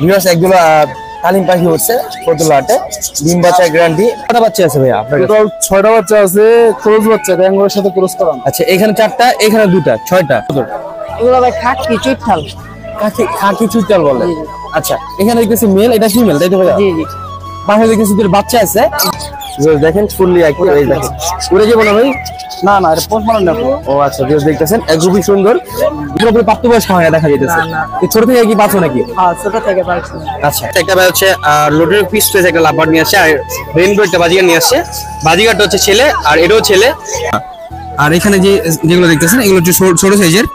Viewers একগুলো তালিম পাখি হচ্ছে ফতুল্লাহাটে, ডিম বাচ্চা গ্যারান্টি। কটা বাচ্চা আছে ভাইয়া আপনার? টোটাল 6টা বাচ্চা আছে, ক্রস বাচ্চা, ব্যাঙ্গলের সাথে ক্রস করানো। আচ্ছা, এখানে 4টা, এখানে 2টা, 6টা। এগুলো ভাই খাকি চুইঠাল। খাকি চুইঠাল বলে। আচ্ছা, এখানে দেখতেছি মেল, এটা ফিমেল, তাই তো ভাইয়া? জি জি। পাশে দেখতেছি দুটো বাচ্চা আছে, দেখেন ফুললি একই। এই দেখেন উড়ে যাবো না ভাই? না না, এটা পোস্ট মারন না। ও আচ্ছা, ভিউয়ার্স দেখতেছেন খুবই সুন্দর, পুরোপুরি প্রাপ্তবয়স্ক হয় দেখা যাইতেছে। এই ছোট থেকে কি পাচ্ছ নাকি? হ্যাঁ, ছোট থেকে পাচ্ছি। আচ্ছা, একটা ভাই হচ্ছে লোডের পিস পেজ একটা লাভার নিয়ে আসছে, আর রেইনবো একটা বাজিগার নিয়ে আসছে। বাজিগারটা হচ্ছে ছেলে, আর এটাও ছেলে। আর এখানে যেগুলো দেখতেছেন এগুলো হচ্ছে ছোট সাইজের।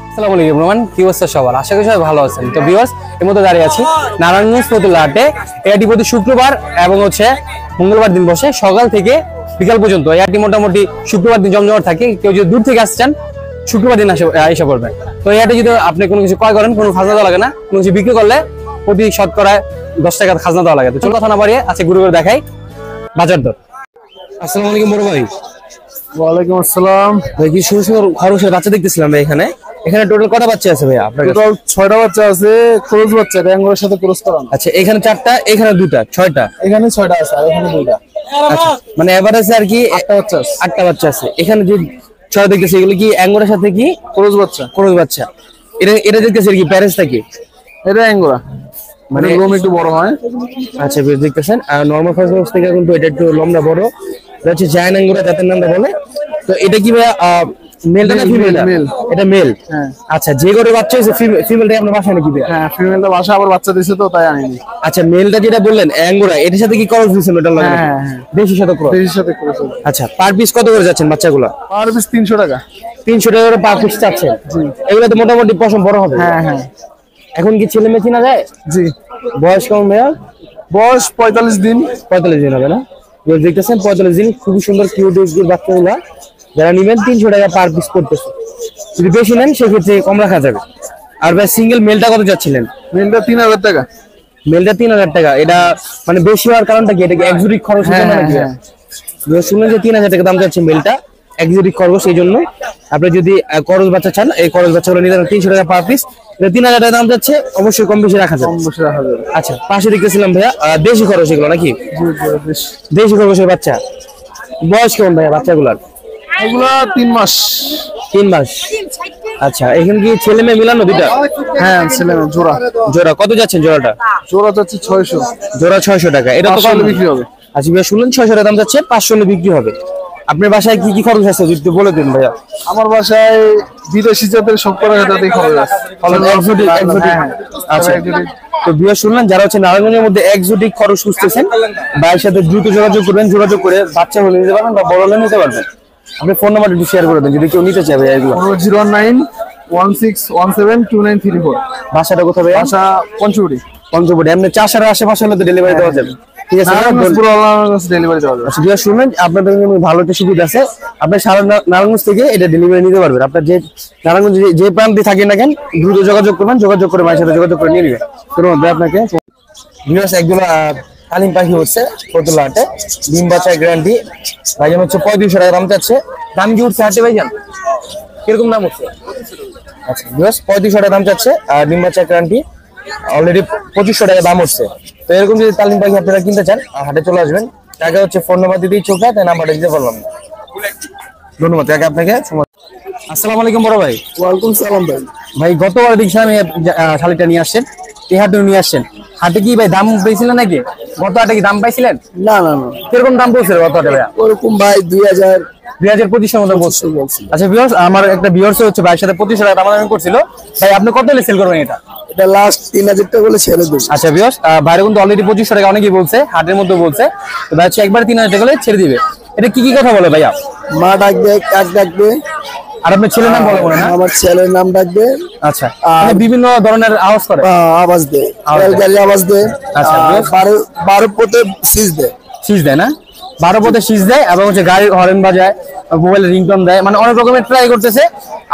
আসসালামু আলাইকুম রহমান, কি অবস্থা সবার? আশা করি সবাই ভালো আছেন। তো ভিউয়ার্স, এর মধ্যে দাঁড়িয়ে আছি নারায়ণগঞ্জ ফতুল্লাহাটে। এটি প্রতি শুক্রবার এবং হচ্ছে মঙ্গলবার দিন বসে সকাল থেকে বিকাল পর্যন্ত। এটি মোটামুটি শুক্রবার দিন জমজমাট থাকে। কেউ যদি দূর থেকে আসছেন শুক্রবার দিন এসে পড়বেন। তো এটি যদি আপনি কোনো কিছু ক্রয় করেন, কোনো খাজনা দেওয়া লাগে না। কোনো কিছু বিক্রি করলে প্রতি শতকরা 10 টাকা খাজনা দেওয়া লাগে। তো চলো কথা না বাড়িয়ে আজকে ঘুরে ঘুরে দেখাই বাজার দর। আসসালামু আলাইকুম বড় ভাই। ওয়ালাইকুম আসসালাম। ভাই কি সুন্দর সুন্দর খরগোশের বাচ্চা দেখতেছিলাম ভাই এখানে। এখানে টোটাল কটা বাচ্চা আছে ভাইয়া আপনার কাছে? টোটাল 6টা বাচ্চা আছে, ক্রস বাচ্চা, ব্যাঙ্গলের সাথে ক্রস করানো। আচ্ছা, এখানে 4টা, এখানে 2টা, 6টা। এখানে 6টা আছে, আর এখানে 2টা। আচ্ছা, মানে এভারেজে আর কি 8টা বাচ্চা আছে। 8টা বাচ্চা আছে। এখানে যে 6 দেখতেছি এগুলো কি অ্যাঙ্গোরার সাথে কি ক্রস বাচ্চা। ক্রস বাচ্চা? এটা দেখতেছি কি প্যারেন্টসটা কি? এটা অ্যাঙ্গোরা, মানে মানে লোম একটু বড় হয়। আচ্ছা, বেশ দেখতেছেন। আর নরমাল ফার্স্ট থেকে কিন্তু এটা একটু লম্বা বড়। এটা হচ্ছে জায়ান্ট অ্যাঙ্গোরা জাতের নামটা বলে। তো এটা কি ভাই মেলটা না ফিমেলটা? মেল। এটা মেল। হ্যাঁ। আচ্ছা, যে করে বাচ্চা হয়েছে ফিমেলটা আপনার বাসায় নাকি ভাই? হ্যাঁ, ফিমেলটা বাসা আবার বাচ্চা দিছে, তো তাই আনিনি। আচ্ছা, মেলটা যেটা বললেন অ্যাঙ্গোরা, এটার সাথে কি ক্রস দিয়েছেন ওটার লাগে? হ্যাঁ, হ্যাঁ। দেশির সাথে ক্রস। দেশির সাথে ক্রস। আচ্ছা, পার পিস কত করে যাচ্ছেন বাচ্চাগুলো? পার পিস 300 টাকা। 300 টাকা করে পার পিস চাচ্ছেন? এগুলো তো মোটামুটি পশম বড় হবে। হ্যাঁ হ্যাঁ। এখন কি ছেলে মেয়ে চিনা যায়? জি। বয়স কেমন ভাইয়া? বয়স 45 দিন। 45 দিন হবে না? দেখতেছেন 45 দিন, খুবই সুন্দর কিউট বাচ্চাগুলা। যারা নিবেন 300 টাকা পার পিস করতেছে। যদি বেশি নেন সেক্ষেত্রে কম রাখা যাবে। আর ভাই সিঙ্গেল মেলটা কত যাচ্ছিলেন? মেলটা 3000 টাকা। মেলটা 3000 টাকা। এটা মানে বেশি হওয়ার কারণটা কি? এটা কি এক্সোটিক খরচ হচ্ছে নাকি? শুনলেন যে 3000 টাকা দাম যাচ্ছে মেলটা, এক্সোটিক খরচ। এই জন্য আপনি যদি করজ বাচ্চা চান, এই করজ বাচ্চাগুলো নিতে 300 টাকা পার পিস। এটা 3000 টাকা দাম যাচ্ছে, অবশ্যই কম বেশি রাখা যাবে। কম বেশি রাখা যাবে। আচ্ছা, পাশে দেখতেছিলাম ভাইয়া দেশি খরচ এগুলো নাকি? দেশি খরচের বাচ্চা। বয়স কেমন ভাইয়া বাচ্চাগুলার? এগুলা 3 মাস। 3 মাস। আচ্ছা, এখানে কি ছেলে মেয়ে মিলানো দুইটা? হ্যাঁ, ছেলে মেয়ে জোড়া। জোড়া কত যাচ্ছেন জোড়াটা? জোড়া যাচ্ছে 600। জোড়া 600 টাকা। এটা তো কম বিক্রি হবে। আচ্ছা ভাইয়া, শুনলেন 600 টাকা দাম যাচ্ছে, 500 হলে বিক্রি হবে। আপনার বাসায় কি কি খরচ আছে যদি বলে দিন ভাইয়া? আমার বাসায় বিদেশি জাতের সব জাতের খরচ আছে। আচ্ছা, তো বিয়ে শুনলেন যারা হচ্ছে নারায়ণগঞ্জের মধ্যে এক্সোটিক খরচ খুঁজতেছেন, ভাইয়ের সাথে দ্রুত যোগাযোগ করবেন। যোগাযোগ করে বাচ্চা হলে নিতে পারবেন বা বড় হলে নিতে পারবেন। আপনি ফোন নাম্বারটা একটু শেয়ার করে দেন যদি কেউ নিতে চায় ভাইয়া এগুলো। 091617174। বাসাটা কোথায় ভাইয়া? বাসা পঞ্চবটি। পঞ্চবটি। এমনি চাষার আশেপাশে হলে তো ডেলিভারি দেওয়া যাবে। ঠিক আছে, ডেলিভারি দেওয়া যাবে। আচ্ছা বিয়ে শুনলেন আপনাদের জন্য ভালো একটা সুবিধা আছে। আপনি সারা নারায়ণগঞ্জ থেকে এটা ডেলিভারি নিতে পারবেন। আপনার যে নারায়ণগঞ্জ যে প্রান্তে থাকেন না কেন, দ্রুত যোগাযোগ করবেন। যোগাযোগ করে ভাইয়ের সাথে যোগাযোগ করে নিয়ে নেবেন। ধন্যবাদ ভাই আপনাকে। ভিউয়ার্স একগুলো তালিম পাখি হচ্ছে ফতুল্লাহাটে, ডিম বাচ্চা গ্যারান্টি। ভাইজান হচ্ছে 3500 টাকা দাম চাচ্ছে। দাম কি উঠছে হাটে ভাইজান? কিরকম দাম উঠছে? আচ্ছা ভিউয়ার্স 3500 টাকা দাম চাচ্ছে, আর ডিম বাচ্চা গ্যারান্টি। অলরেডি 2500 টাকা দাম উঠছে। তো এরকম যদি তালিম পাখি আপনারা কিনতে চান, হাটে চলে আসবেন। টাকা হচ্ছে ফোন নাম্বার দিতেই চোখ না, তাই নাম্বারটা দিতে পারলাম না। ধন্যবাদ টাকা আপনাকে। আসসালামু আলাইকুম বড় ভাই। ওয়ালাইকুম সালাম ভাই। ভাই গতবার দেখছিলাম শালিটা নিয়ে আসছেন, এই হাটে নিয়ে আসছেন। হাটে কি ভাই দাম পেয়েছিলেন নাকি? গত হাটে কি দাম পাইছিলেন? না না না, কিরকম দাম পড়ছিল গত হাটে ভাইয়া? ওরকম ভাই 2025 মতো বলছি। আচ্ছা ভিউয়ার্স, আমার একটা ভিউয়ার্স হচ্ছে ভাইয়ের সাথে 2500 টাকা দাম করছিল। ভাই আপনি কত হলে সেল করবেন এটা? এটা লাস্ট 3000 টাকা বলে ছেড়ে দেব। আচ্ছা ভিউয়ার্স, বাইরে কিন্তু অলরেডি 2500 টাকা অনেকেই বলছে, হাটের মধ্যে বলছে। তো ভাই হচ্ছে একবার 3000 টাকা হলে ছেড়ে দিবে। এটা কি কি কথা বলে ভাইয়া? মা ডাকবে, কাক ডাকবে, আর আপনার ছেলের নাম বলে না? আমার ছেলের নাম ডাকবে। আচ্ছা, মানে বিভিন্ন ধরনের আওয়াজ করে, আওয়াজ দেয়, গাড়ি আওয়াজ দেয়। আচ্ছা 12 পথে সিজ দেয়। সিজ দেয় না? 12 পথে সিজ দেয়, এবং হচ্ছে গাড়ির হর্ন বাজায়, মোবাইলের রিংটোন দেয়, মানে অনেক রকমের ট্রাই করতেছে।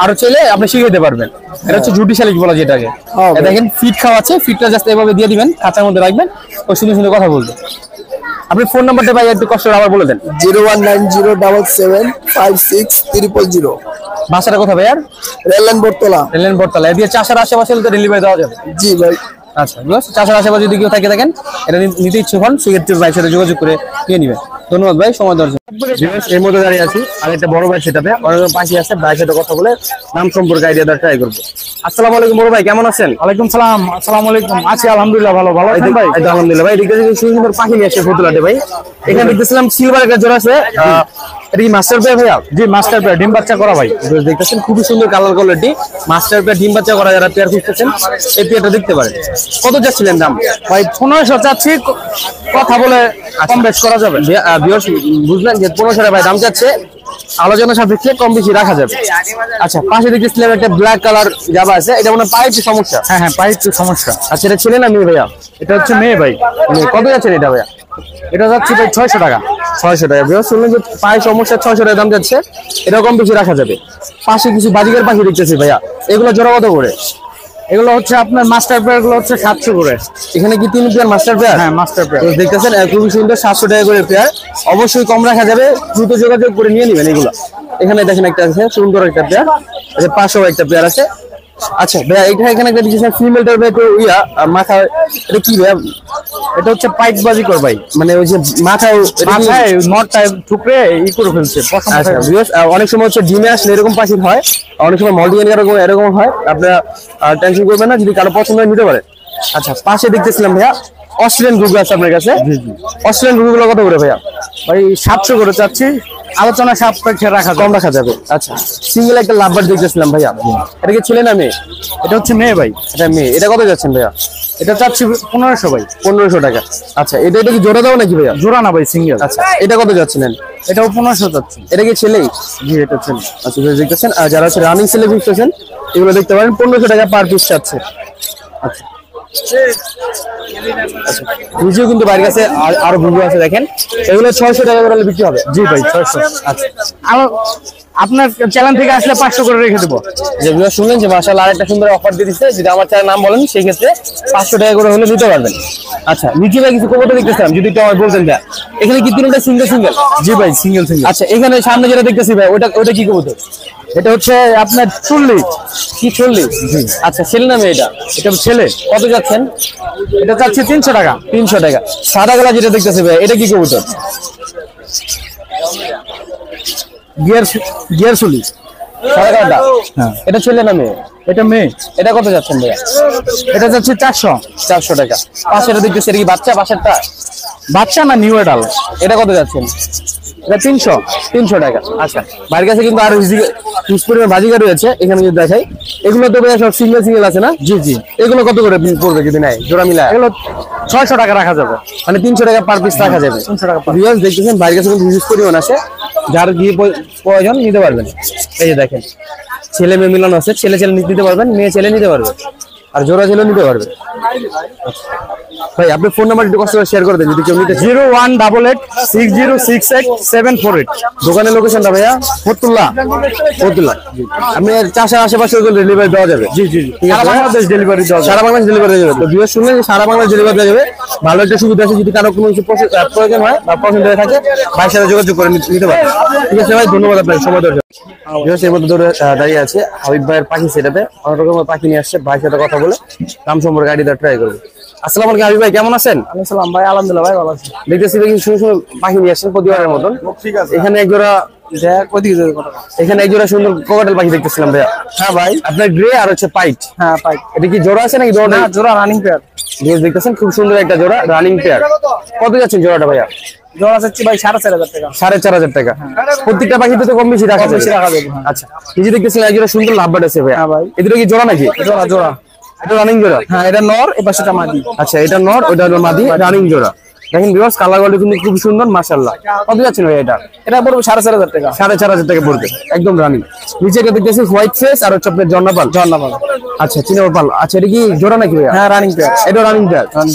আর চাইলে আপনি শিখাতে পারবেন। এটা হচ্ছে ঝুটি শালিক বলা যেটাকে। দেখেন ফিট খাওয়াচ্ছে, ফিটটা জাস্ট এভাবে দিয়ে দিবেন, খাঁচার মধ্যে রাখবেন, ও সুন্দর সুন্দর কথা বলবে। আপনি ফোন নাম্বারটা ভাই একটু কষ্ট করে আবার বলে দেন। 01907763000। বাসাটা কোথায় ভাই? আর রেললাইন বটতলা। রেললাইন বটতলা। এদিকে চাষার আশেপাশে তো ডেলিভারি দেওয়া যাবে? জি ভাই। আচ্ছা বিকজ চাষের আশেপাশে যদি কেউ থাকে থাকেন এটা নিতে ইচ্ছুক হন সেক্ষেত্রে ভাইয়ের সাথে যোগাযোগ করে নিয়ে নেবেন। ধন্যবাদ ভাই সময় দেওয়ার জন্য। এর মধ্যে দাঁড়িয়ে আছি আর একটা বড় ভাই সেটাতে অনেক পাশে আছে, ভাইয়ের সাথে কথা বলে নাম সম্পর্কে আইডিয়া দেওয়ার ট্রাই করবো। আসসালামু আলাইকুম বড় ভাই, কেমন আছেন? ওয়ালাইকুম সালাম। আসসালামু আলাইকুম। আছি আলহামদুলিল্লাহ, ভালো আছেন ভাই? আলহামদুলিল্লাহ ভাই। দেখতেছি সুন্দর পাখি নিয়ে আসছে ফতুলাটে ভাই। এখানে দেখতেছিলাম সিলভার একটা জোড়া আছে, এটা কি মাস্টার পেয়ার ভাইয়া? জি মাস্টার পেয়ার, ডিম বাচ্চা করা ভাই। দেখতেছেন খুবই সুন্দর কালার কোয়ালিটি, মাস্টার পেয়ার ডিম বাচ্চা করা, যারা পেয়ার খুঁজতেছেন এই পেয়ারটা দেখতে পারেন। কত যাচ্ছিলেন দাম? ভাই 1500 চাচ্ছি, কথা বলে কম বেশ করা যাবে। ভিউয়ার্স বুঝলেন যে 1500 টাকা ভাই দাম যাচ্ছে, আলোচনা সাপেক্ষে কম বেশি রাখা যাবে। আচ্ছা পাশে দেখতেছিলাম একটা ব্ল্যাক কালার জাবা আছে, এটা মনে হয় পায়ের কি সমস্যা? হ্যাঁ হ্যাঁ, পায়ের একটু সমস্যা। আচ্ছা এটা ছেলে না মেয়ে ভাইয়া? এটা হচ্ছে মেয়ে ভাই। কত যাচ্ছেন এটা ভাইয়া? এটা যাচ্ছে ভাই 600 টাকা। 600 টাকা। ভিউয়ার্স শুনলেন যে পায়ের সমস্যা, 600 টাকা দাম যাচ্ছে, এটা কম বেশি রাখা যাবে। পাশে কিছু বাজিকার পাখি দেখতেছি ভাইয়া, এগুলো জোড়া কত করে? এগুলো হচ্ছে আপনার মাস্টার পেয়ার গুলো হচ্ছে 700 করে। এখানে কি 3 পেয়ার মাস্টার পেয়ার? হ্যাঁ মাস্টার পেয়ার। দেখতেছেন খুবই সুন্দর, 700 টাকা করে পেয়ার, অবশ্যই কম রাখা যাবে, দ্রুত যোগাযোগ করে নিয়ে নেবেন এগুলো। এখানে দেখেন একটা আছে সুন্দর একটা পেয়ার, পাশেও একটা পেয়ার আছে। আচ্ছা ভাইয়া এখানে একটা দেখছেন ফিমেলটার ভাই তো ইয়া মাথা, এটা কি ভাইয়া? এটা হচ্ছে পাইট বাজি কর ভাই, মানে ওই যে মাথায় নটটা ঠুকরে ই করে ফেলছে। আচ্ছা ভিউয়ার্স অনেক সময় হচ্ছে ডিমে আসলে এরকম পাখি হয়, অনেক সময় মল্টিগেন এরকম হয়, আপনারা টেনশন করবেন না, যদি কারো পছন্দ হয় নিতে পারেন। আচ্ছা পাশে দেখতেছিলাম ভাইয়া অস্ট্রেলিয়ান গুগু আছে আপনার কাছে, অস্ট্রেলিয়ান গুগুগুলো কত করে ভাইয়া? ভাই 700 করে চাচ্ছি, আলোচনা সাপেক্ষে কম রাখা যাবে। আচ্ছা সিঙ্গেল একটা লাভবার দেখতেছিলাম ভাইয়া, এটা কি ছেলে না মেয়ে? এটা হচ্ছে মেয়ে ভাই। এটা মেয়ে। এটা কত যাচ্ছেন ভাইয়া? এটা চাচ্ছি 1500 ভাই। 1500 টাকা। আচ্ছা এটা কি জোড়া দাও নাকি ভাইয়া? জোড়া না ভাই, সিঙ্গেল। আচ্ছা এটা কত যাচ্ছিলেন? এটাও 1500 যাচ্ছে। এটা কি ছেলেই? জি এটা ছেলে। আচ্ছা দেখতেছেন, আর যারা হচ্ছে রানিং ছেলে খুঁজতেছেন এগুলো দেখতে পারেন, 1500 টাকা পার পিস চাচ্ছে। আচ্ছা নিজেও কিন্তু বাইরের কাছে আরো গুগু আছে দেখেন, এগুলো 600 টাকা করে বিক্রি হবে। জি ভাই 600। আচ্ছা আপনার চ্যানেল থেকে আসলে 500 করে রেখে দেবো। যে ভিউয়ার শুনলেন যে মাশাআল্লাহ আরেকটা সুন্দর অফার দিয়ে দিচ্ছে, যদি আমার চ্যানেল নাম বলেন সেই ক্ষেত্রে 500 টাকা করে হলে নিতে পারবেন। আচ্ছা নিচে ভাই কিছু কবুতর দেখতেছিলাম, যদি একটু আমায় বলতেন ভাই, এখানে কি তিনটা সিঙ্গেল? জি ভাই সিঙ্গেল। আচ্ছা এখানে সামনে যেটা দেখতেছি ভাই ওটা কি কবুতর? এটা হচ্ছে আপনার চুল্লি। কি চল্লি? আচ্ছা ছেলে না মেয়ে? এটা ছেলে। কত যাচ্ছেন? এটা চাচ্ছি 300 টাকা। 300 টাকা। সাদা গলা যেটা দেখতেছি ভাই এটা কি কবুতর? গিয়ার চুল্লি। সাদা গলাটা? হ্যাঁ। এটা ছেলে না মেয়ে? এটা মেয়ে। এটা কত যাচ্ছেন ভাইয়া? এটা যাচ্ছে 400 টাকা। পাশেটা দেখতেছি এটা কি বাচ্চা? পাশেরটা বাচ্চা না নিউ এডাল? এটা কত যাচ্ছেন? এটা 300 টাকা। আচ্ছা বাড়ির কাছে কিন্তু আরো হিউজ পরিমাণ বাজিকার রয়েছে, এখানে যদি দেখাই এগুলো তো ভাইয়া সব সিঙ্গেল আছে না? জি জি। এগুলো কত করে পড়বে যদি নাই জোড়া মিলায়? এগুলো 600 টাকা রাখা যাবে, মানে 300 টাকা পার পিস রাখা যাবে। 300 টাকা। ভিউয়ার্স দেখতেছেন বাড়ির কাছে কিন্তু হিউজ পরিমাণ আছে, যার গিয়ে প্রয়োজন নিতে পারবেন। এই যে দেখেন ছেলে মেয়ে মিলানো আছে, ছেলে নিতে পারবেন, মেয়ে ছেলে নিতে পারবে, আর জোড়া ছেলে নিতে পারবে। ভাই আপনি ফোন নাম্বার একটু কষ্ট করে শেয়ার করে দেন যদি কেউ নিতে। 01886060748। দোকানের লোকেশনটা ভাইয়া? ফতুল্লা। আমি চাষের আশেপাশে ডেলিভারি দেওয়া যাবে? জি জি। সারা বাংলাদেশ ডেলিভারি দেওয়া যাবে। সারা বাংলাদেশ ডেলিভারি দেওয়া যাবে। তো ভিউয়ার শুনলেন যে সারা বাংলাদেশ ডেলিভারি দেওয়া যাবে। ভালো একটা সুবিধা আছে, যদি কারো কোনো কিছু প্রয়োজন হয় বা পছন্দ হয়ে থাকে ভাইয়ের সাথে যোগাযোগ করে নিতে পারেন। ঠিক আছে ভাই, ধন্যবাদ আপনাকে সময় দেওয়ার জন্য। ভিউয়ার্স এর মধ্যে দাঁড়িয়ে আছে হাবিব ভাইয়ের পাখি সেটাতে, অনেক রকমের পাখি নিয়ে আসছে, ভাইয়ের সাথে কথা বলে দাম সম্পর্কে আইডিয়া ট্রাই করবো। আসসালামু আলাইকুম হাবিব ভাই, কেমন আছেন? আসসালাম ভাই, আলহামদুলিল্লাহ ভাই ভালো আছি। দেখতেছি দেখি সুন্দর পাখি নিয়ে আসছেন প্রতিবারের মতন। ঠিক আছে। এখানে একজোড়া এখানে একজোড়া সুন্দর কোকাটেল পাখি দেখতেছিলাম ভাইয়া। হ্যাঁ ভাই। আপনার গ্রে আর হচ্ছে পাইট। হ্যাঁ পাইট। এটা কি জোড়া আছে নাকি? না জোড়া রানিং পেয়ার। দেখতেছেন খুব সুন্দর একটা জোড়া রানিং পেয়ার। কত যাচ্ছেন জোড়াটা ভাইয়া? জোড়া চাচ্ছি ভাই 4500 টাকা। 4500 টাকা। প্রত্যেকটা পাখিতে তো কম বেশি রাখা যাবে। আচ্ছা নিজে দেখতেছেন একজোড়া সুন্দর লাভবার্ড আছে ভাইয়া। হ্যাঁ ভাই। এদের কি জোড়া নাকি? জোড়া। এটা রানিং জোড়া? হ্যাঁ এটা নর, এর পাশেটা মাদি। আচ্ছা এটা নর, ওটা হলো মাদি, রানিং জোড়া। দেখেন ভিউয়ার্স কালার কোয়ালিটি কিন্তু খুব সুন্দর মাশাআল্লাহ। কত যাচ্ছেন ভাই এটা? এটা পড়বে 4500 টাকা। 4500 টাকা পড়বে, একদম রানিং। নিচে এটা দেখতেছি হোয়াইট ফেস আর হচ্ছে আপনার জর্নাপাল। আচ্ছা চিনাপাল। আচ্ছা এটা কি জোড়া নাকি ভাইয়া? হ্যাঁ রানিং পেয়ার। এটা রানিং পেয়ার।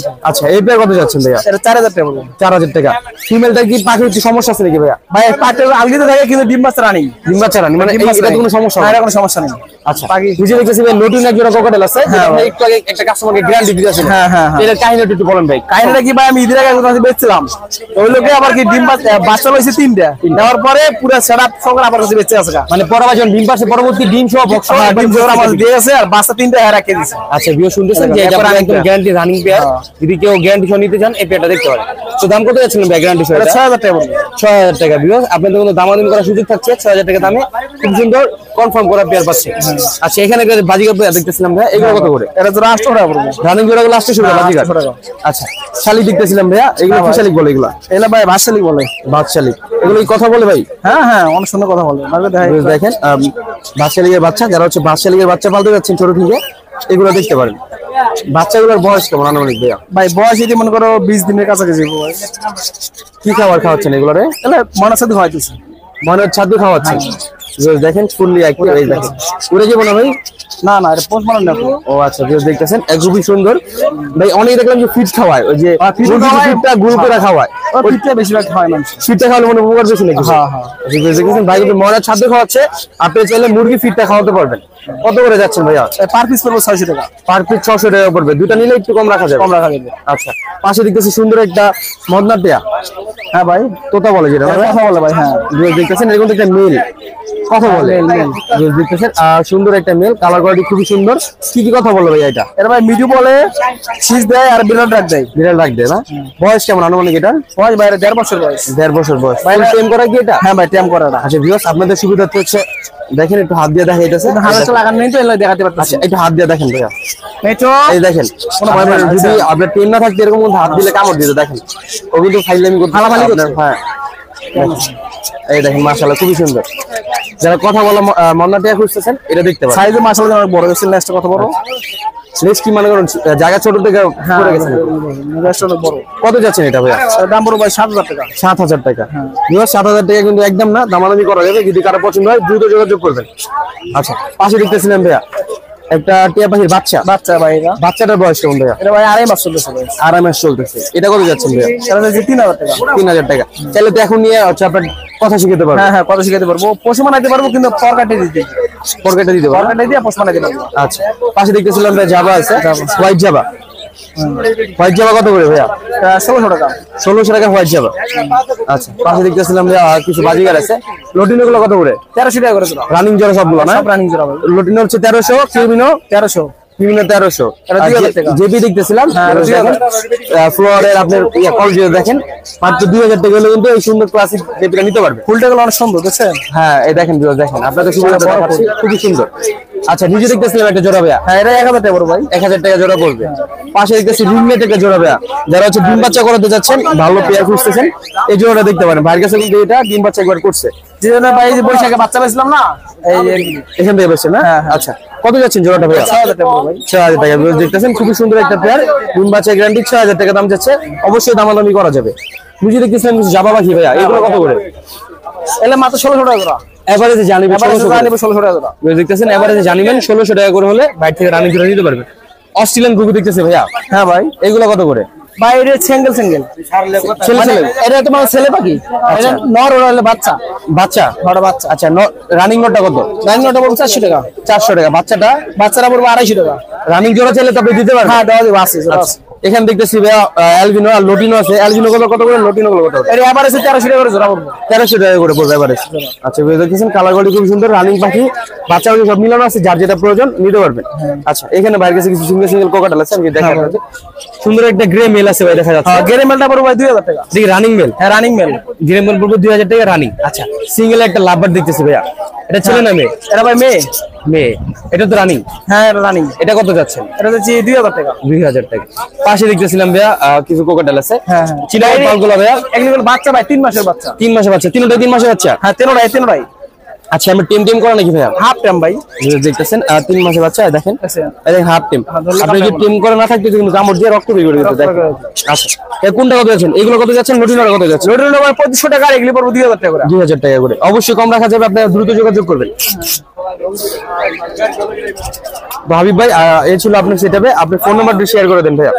আচ্ছা এই পেয়ার কত যাচ্ছেন ভাইয়া? এটা 4000 টাকা বলুন। 4000 টাকা। ফিমেলটা কি পাখির কি সমস্যা আছে নাকি ভাইয়া? ভাই পাটের আলগিতে থাকে কিন্তু ডিম বাচ্চা রানিং। ডিম বাচ্চা রানিং, মানে এটা কোনো সমস্যা না? না, এটা কোনো সমস্যা নেই। আচ্ছা নিচে দেখতেছি ভাই নতুন এক জোড়া কোকাটেল আছে, আপনি একটু আগে একটা কাস্টমারকে গ্যারান্টি দিয়েছিলেন। হ্যাঁ। এর কাহিনীটা একটু বলেন ভাই। কাহিনীটা কি ভাই, আমি ঈদের আগে কাছে বেচছিলাম, ওই লোকে আবার কি ডিম বাচ্চা লইছে 3টা, নেওয়ার পরে পুরো সেটআপ সকল আমার কাছে বেচে আছে। মানে পরে যখন ডিম পারছে পরবর্তী ডিম সহ বক্স ডিম জোড়া আমার দিয়ে আছে, আর বাচ্চা 3টা রাখে দিয়েছে। আচ্ছা ভিউ শুনতেছেন যে এটা একদম গ্যারান্টি রানিং পেয়ার, যদি কেউ গ্যারান্টি সহ নিতে চান এই পেয়ারটা দেখতে পারেন। তো দাম কত যাচ্ছিলেন ভাই গ্যারান্টি সহ? 6000 টাকা বলবো। 6000 টাকা ভিউ, আপনাদের কোনো দামাদামি করার সুযোগ থাকছে। 6000 টাকা দামে খুব সুন্দর কনফার্ম করা পেয়ার পাচ্ছে। আচ্ছা এখানে বাজিগার পেয়ার দেখতেছিলাম ভাই, এগুলো কত করে? এটা জোড়া 800 টাকা পড়বে। রানিং জোড়াগুলো 800 টাকা বাজিগার। আচ্ছা শালিক দেখতেছিলাম ভাইয়া, এগুলো কি শালিক বলে? এগুলো এলা ভাই ভাত শালিক বলে। ভাত শালিক, এগুলো কি কথা বলে ভাই? হ্যাঁ হ্যাঁ, অনেক সুন্দর কথা বলে। দেখেন ভাত শালিকের বাচ্চা, যারা হচ্ছে ভাত শালিকের বাচ্চা পালতে যাচ্ছেন ছোট থেকে, এগুলো দেখতে পারেন। বাচ্চাগুলোর বয়স কেমন আনুমানিক ভাইয়া? ভাই বয়স যদি মনে করো 20 দিনের কাছাকাছি। কি খাবার খাওয়াচ্ছেন এগুলোরে? এলা মনের সাথে হয়তেছে, মনের ছাদু খাওয়াচ্ছেন। দেখেন ফুললি একটু এই দেখেন উড়ে যাবো না ভাই? না না, এটা পোস্ট মারন না। ও আচ্ছা দেখতেছেন খুবই সুন্দর ভাই। অনেক দেখলাম যে ফিট খাওয়ায়, ওই যে ফিটটা গুল করে খাওয়ায়, ওই ফিটটা বেশিরভাগ খাওয়ায় মানুষ। ফিটটা খাওয়ালে মনে উপকার বেশি নাকি? হ্যাঁ হ্যাঁ, দেখতেছেন ভাই কিন্তু মনের ছাদু খাওয়াচ্ছে, আপনি চাইলে মুরগি ফিটটা খাওয়াতে পারবেন। কত করে যাচ্ছেন ভাইয়া? পার পিস পড়বে 600 টাকা। পার পিস 600 টাকা পড়বে, দুটো নিলে একটু কম রাখা যাবে। কম রাখা যাবে। আচ্ছা পাশে দেখতেছি সুন্দর একটা মদনা পেয়া। হ্যাঁ ভাই, তোতা বলে যেটা কথা বলে ভাই। হ্যাঁ দেখতেছেন এরকম একটা মেল কথা বলে, দেখতেছেন সুন্দর একটা মেল, কালার কোয়ালিটি খুবই সুন্দর। কি কি কথা বলে ভাই এটা? এটা ভাই মিডু বলে, শীষ দেয় আর বিরাট ডাক দেয়। বিড়াল ডাক দেয় না? বয়স কেমন আনুমানিক এটা? বয়স বাইরে 1.5 বছর বয়স। 1.5 বছর বয়স। টেম করা কি এটা? হ্যাঁ ভাই, টেম করা না। আচ্ছা ভিউয়ার্স আপনাদের সুবিধার্থে হচ্ছে দেখেন একটু হাত দিয়ে দেখাইতেছে। হাতে লাগান নেই তো, এলা দেখাতে পারতেছি। আচ্ছা একটু হাত দিয়ে দেখেন ভাইয়া, মেটো এই দেখেন যদি আপনার টেম না থাকতে এরকম হাত দিলে কামড় দিতে, দেখেন ও কিন্তু ফাইলামি করতে ফালাফালি করছে। হ্যাঁ এই দেখেন মাশাআল্লাহ খুবই সুন্দর। যারা কথা বলা মন্না টিয়া খুঁজতেছেন এটা দেখতে পারেন। সাইজে মাশাআল্লাহ অনেক বড় হয়েছে, নেক্সট কত বড়? নেক্সট কি মনে করেন জায়গা ছোট থেকে পড়ে গেছে? নেক্সট অনেক বড়। কত যাচ্ছেন এটা ভাইয়া? দাম পড়বে ভাই 7000 টাকা। 7000 টাকা। 7000 টাকা কিন্তু একদম না, দামাদামি করা যাবে, যদি কারো পছন্দ হয় দ্রুত যোগাযোগ করবেন। আচ্ছা পাশে দেখতেছিলেন ভাইয়া একটা টিয়া পাখির বাচ্চা। বাচ্চা ভাই, এটা বাচ্চাটার বয়স কেমন ভাইয়া? এটা ভাই 2.5 মাস চলতেছে ভাই। 2.5 মাস চলতেছে। এটা কত যাচ্ছেন ভাইয়া? এটা হচ্ছে 3000 টাকা। 3000 টাকা। তাহলে তো এখন নিয়ে হচ্ছে আপনার কথা শিখাতে পারবেন। হ্যাঁ হ্যাঁ, কথা শিখাতে পারবো, পশু বানাইতে পারবো, কিন্তু পরকাটে দিতে পরকেটে দিতে পারবেন। পরকাটে দিয়ে পশু বানাইতে পারবো। আচ্ছা পাশে দেখতেছিলাম ভাই জাবা আছে, হোয়াইট জাবা। হোয়াইট জাবা কত করে ভাইয়া? 1600 টাকা। 1600 টাকা হোয়াইট জাবা। আচ্ছা পাশে দেখতেছিলাম ভাইয়া কিছু বাজিগার আছে। লটিনো গুলো কত করে? 1300 টাকা করে জোড়া। রানিং জোড়া সবগুলো না? সব রানিং জোড়া ভাই। লটিনো হচ্ছে 1300, কিউমিনো 1300, বিভিন্ন 1300। এটা 2000 টাকা। জেবি দেখতেছিলাম ফ্লোরের আপনার কল দিয়ে দেখেন মাত্র 2000 টাকা হলে কিন্তু এই সুন্দর ক্লাসিক জেবিটা নিতে পারবে। ফুলটা গুলো অনেক সুন্দর দেখছেন? হ্যাঁ এই দেখেন দেখেন আপনাদের সুবিধা দেখাচ্ছি, খুবই সুন্দর। আচ্ছা নিজে দেখতেছিলাম একটা জোড়া ভাইয়া। হ্যাঁ, এটা 1000 টাকা পড়বে ভাই। 1000 টাকা জোড়া পড়বে। পাশে দেখতেছি রিংনেট একটা জোড়া ভাইয়া, যারা হচ্ছে ডিম বাচ্চা করাতে যাচ্ছেন, ভালো পেয়ার খুঁজতেছেন, এই জোড়াটা দেখতে পারেন। ভাইয়ের কাছে কিন্তু এটা ডিম বাচ্চা একবার করছে। যে জন্য ভাই যে বৈশাখে বাচ্চা পেয়েছিলাম না, এই এখান থেকে বেশি না? আচ্ছা কত যাচ্ছেন জোড়াটা ভাইয়া? 6000 টাকা পড়বে ভাই। 6000 টাকা। দেখতেছেন খুবই সুন্দর একটা পেয়ার, ডিম বাচ্চা গ্যারান্টি। 6000 টাকা দাম যাচ্ছে, অবশ্যই দামাদামি করা যাবে। বুঝে দেখতেছিলাম কিছু জাবা পাখি ভাইয়া, এগুলো কত করে? এলে মাত্র 1600 টাকা জোড়া। এভারেজে জানিবেন 1600 টাকা। 1600 টাকা জোড়া। দেখতেছেন এভারেজে জানিবেন 1600 টাকা করে হলে বাইরে থেকে রানিং জোড়া নিতে পারবেন। অস্ট্রেলিয়ান গুগু দেখতেছে ভাইয়া। হ্যাঁ ভাই, এগুলো কত করে? বাইরে সিঙ্গেল সিঙ্গেল ছেলে ছেলে। এটা তোমার ছেলে পাখি, এটা নর ওরা হলো বাচ্চা। বাচ্চা বড় বাচ্চা। আচ্ছা রানিং নোটটা কত? রানিং ওটা পড়বে 400 টাকা। 400 টাকা। বাচ্চাটা? বাচ্চারা পড়বে 250 টাকা। রানিং জোড়া চাইলে তবে দিতে পারবেন? হ্যাঁ দেওয়া যাবে, আছে জোড়া আছে। এখানে দেখতেছি ভাইয়া অ্যালবিনো আর লটিনো আছে। অ্যালবিনো গুলো কত করে? লটিনো গুলো কত করে? এর এভারেজে 1300 টাকা করে জোড়া পড়বে। 1300 টাকা করে পড়বে এভারেজ। আচ্ছা দেখতেছেন কালার কোয়ালিটি খুব সুন্দর, রানিং পাখি, বাচ্চা পাখি সব মিলানো আছে, যার যেটা প্রয়োজন নিতে পারবেন। আচ্ছা এখানে বাইরের কাছে কিছু সিঙ্গেল সিঙ্গেল কোকাটাল আছে, আমি দেখাবো। সুন্দর একটা গ্রে মেল আছে ভাই, দেখা যাচ্ছে। গ্রে মেলটা পড়বে ভাই 2000 টাকা। দেখি রানিং মেল। হ্যাঁ রানিং মেল। গ্রে মেল পড়বে 2000 টাকা রানিং। আচ্ছা সিঙ্গেল একটা লাভবার দেখতেছি ভাইয়া, এটা ছেলে না মেয়ে? এটা ভাই মেয়ে। মেয়ে। এটা তো রানিং? হ্যাঁ রানিং। এটা কত যাচ্ছে? এটা হচ্ছে 2000 টাকা। 2000 টাকা। পাশে দেখতেছিলাম ভাইয়া কিছু কোকাটাল আছে। হ্যাঁ চিনা পালগুলো ভাইয়া? এগুলো বাচ্চা ভাই 3 মাসের বাচ্চা। 3 মাসের বাচ্চা? তিনটাই 3 মাসের বাচ্চা? হ্যাঁ তিনটাই। আচ্ছা আমরা টিম টিম করা নাকি ভাইয়া? হাফ টাইম ভাই। দেখতেছেন 3 মাসের বাচ্চা, দেখেন আচ্ছা। এই হাফ টিম। আপনি যদি টিম করে না থাকতে কিন্তু কামড় দিয়ে রক্ত বের করে দিতে দেখেন। আচ্ছা এই কোনটা কত যাচ্ছেন? এগুলো কত যাচ্ছেন? লটিনোর কত যাচ্ছে? লটিনো ভাই 2500 টাকা, আর এগুলি পড়বে 2000 টাকা করে। 2000 টাকা করে। অবশ্যই কম রাখা যাবে, আপনারা দ্রুত যোগাযোগ করবেন। তো হাবিব ভাই এই ছিল আপনার সেটআপে, আপনি ফোন নাম্বারটা শেয়ার করে দেন ভাইয়া।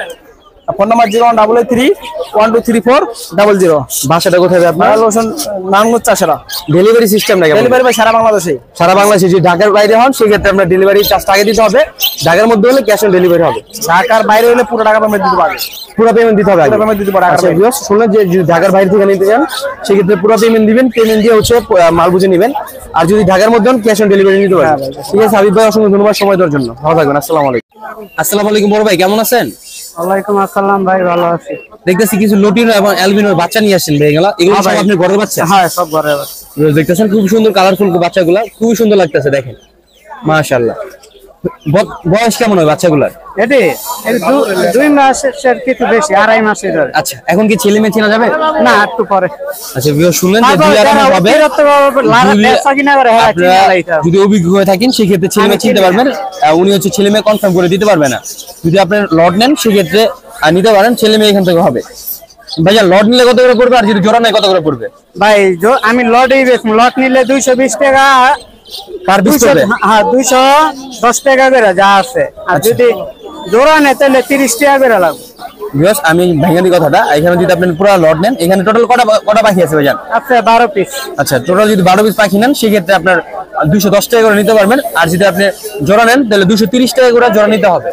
Phone number 0183123423400। বাসাটা কোথায় ভাই আপনার? Location Narayanganj Chashara. Delivery system নাকি? ডেলিভারি ভাই সারা বাংলাদেশে। সারা বাংলাদেশে। যদি ঢাকার বাইরে হন সেক্ষেত্রে আপনার ডেলিভারি চার্জটা আগে দিতে হবে, ঢাকার মধ্যে হলে ক্যাশ অন ডেলিভারি হবে। ঢাকার বাইরে হলে পুরো টাকা পেমেন্ট দিতে পারবে। পুরো পেমেন্ট দিতে হবে আগে। পেমেন্ট দিতে পারবে। আচ্ছা ভিউয়ার্স, শুনলেন যে যদি ঢাকার বাইরে থেকে নিতে চান সেক্ষেত্রে পুরো পেমেন্ট দিবেন, পেমেন্ট দিয়ে হচ্ছে মাল বুঝে নেবেন। আর যদি ঢাকার মধ্যে হন ক্যাশ অন ডেলিভারি নিতে পারবেন। ঠিক আছে হাবিব ভাই, অসংখ্য ধন্যবাদ সময় দেওয়ার জন্য। ভালো থাকবেন। আসসালামু আলাইকুম। আসসালামু আলাইকুম বড় ভাই, কেমন আছেন? ওয়ালাইকুম আসসালাম ভাই, ভালো আছি। দেখতেছি কিছু লটিনো এবং অ্যালবিনোর বাচ্চা নিয়ে আসছেন ভাই। এগুলো সব আপনি ঘরের বাচ্চা? হ্যাঁ, সব ঘরে আছে। দেখতেছেন খুব সুন্দর কালারফুল বাচ্চাগুলা, খুবই সুন্দর লাগতেছে দেখেন, মাশাআল্লাহ। বয়স কেমন হয় বাচ্চাগুলার? এটি 2 মাসের কিছু বেশি, 2.5 মাসের ধরে। আচ্ছা, এখন কি ছেলে মেয়ে চেনা যাবে? না, একটু পরে। আচ্ছা ভিউয়ার, শুনলেন যে 2.5 মাস হবে। আপনারা যদি অভিজ্ঞ হয়ে থাকেন সেক্ষেত্রে ছেলে মেয়ে চিনতে পারবেন। উনি হচ্ছে ছেলে মেয়ে কনফার্ম করে দিতে পারবে না। যদি আপনার লট নেন সেক্ষেত্রে নিতে পারেন, ছেলে মেয়ে এখান থেকে হবে। ভাইয়া লট নিলে কত করে পড়বে, আর যদি জোড়া নেয় কত করে পড়বে? ভাই আমি লটই বেচবো। লট নিলে 220 টাকা পার পিস পড়বে। হ্যাঁ, 210 টাকা করে যা আছে। আর যদি জোড়া নেয় তাহলে 30 টাকা করে লাগবে। ভিউয়ার্স, আমি ভাইয়ানি কথাটা, এখানে যদি আপনি পুরো লট নেন, এখানে টোটাল কটা পাখি আছে ভাইজান? আচ্ছা, 12 পিস। আচ্ছা, টোটাল যদি 12 পিস পাখি নেন সেক্ষেত্রে আপনার 210 টাকা করে নিতে পারবেন। আর যদি আপনি জোড়া নেন তাহলে 230 টাকা করে জোড়া নিতে হবে।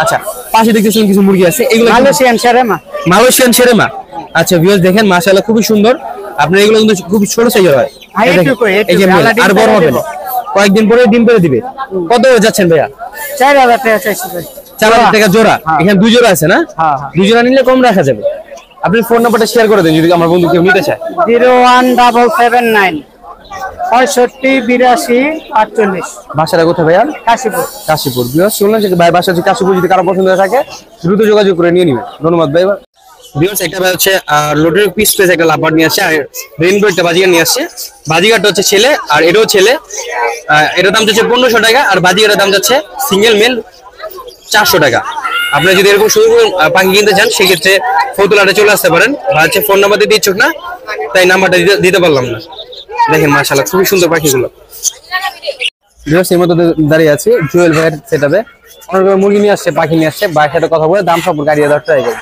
আচ্ছা, পাশে দেখতেছেন কিছু মুরগি আছে, এগুলো মালয়েশিয়ান শেরেমা। মালয়েশিয়ান শেরেমা। আচ্ছা ভিউয়ার্স, দেখেন মাশাআল্লাহ খুবই সুন্দর। আপনার এগুলো কিন্তু খুব ছোট সাইজের হয়। এই যে মেল, আর বড় হবে না, কয়েকদিন পরে ডিম পেড়ে দিবে। কত করে যাচ্ছেন ভাইয়া? 4000 টাকা চাইছি ভাই। 4000 টাকা জোড়া। এখানে 2 জোড়া আছে না? হ্যাঁ। 2 জোড়া নিলে কম রাখা যাবে। আপনি ফোন নাম্বারটা শেয়ার করে দেন যদি আমার বন্ধু কেউ নিতে চায়। 01779 65 82 48। বাসাটা কোথায় ভাইয়া? কাশীপুর। কাশীপুর। ভিউয়ার্স, শুনলেন যে ভাই বাসা হচ্ছে কাশীপুর। যদি কারো পছন্দ হয়ে থাকে দ্রুত যোগাযোগ করে নিয়ে নেবেন। ধন্যবাদ ভাই। ভিউয়ার্স, একটা ভাই হচ্ছে লোডের পিস পেজ একটা লাভার নিয়ে আসছে, আর রেইনবো একটা বাজিগার নিয়ে আসছে। বাজিগারটা হচ্ছে ছেলে, আর এটাও ছেলে। এটার দাম যাচ্ছে 1500 টাকা, আর বাজিগারের দাম যাচ্ছে সিঙ্গেল মেল 400 টাকা। আপনারা যদি এরকম সুন্দর পাখি কিনতে চান সেক্ষেত্রে ফতুলাটা চলে আসতে পারেন। বা হচ্ছে ফোন নাম্বার দিয়ে দিচ্ছ না, তাই নাম্বারটা দিতে পারলাম না। দেখেন মাশাআল্লাহ খুবই সুন্দর পাখিগুলো। ভিউয়ার্স, এর মধ্যে দাঁড়িয়ে আছে জুয়েল ভাইয়ের সেটআপে অনেক মুরগি নিয়ে আসছে, পাখি নিয়ে আসছে। ভাইয়ের সাথে কথা বলে দাম সম্পর্কে গাড়ি দেওয়ার ট্রাই করব।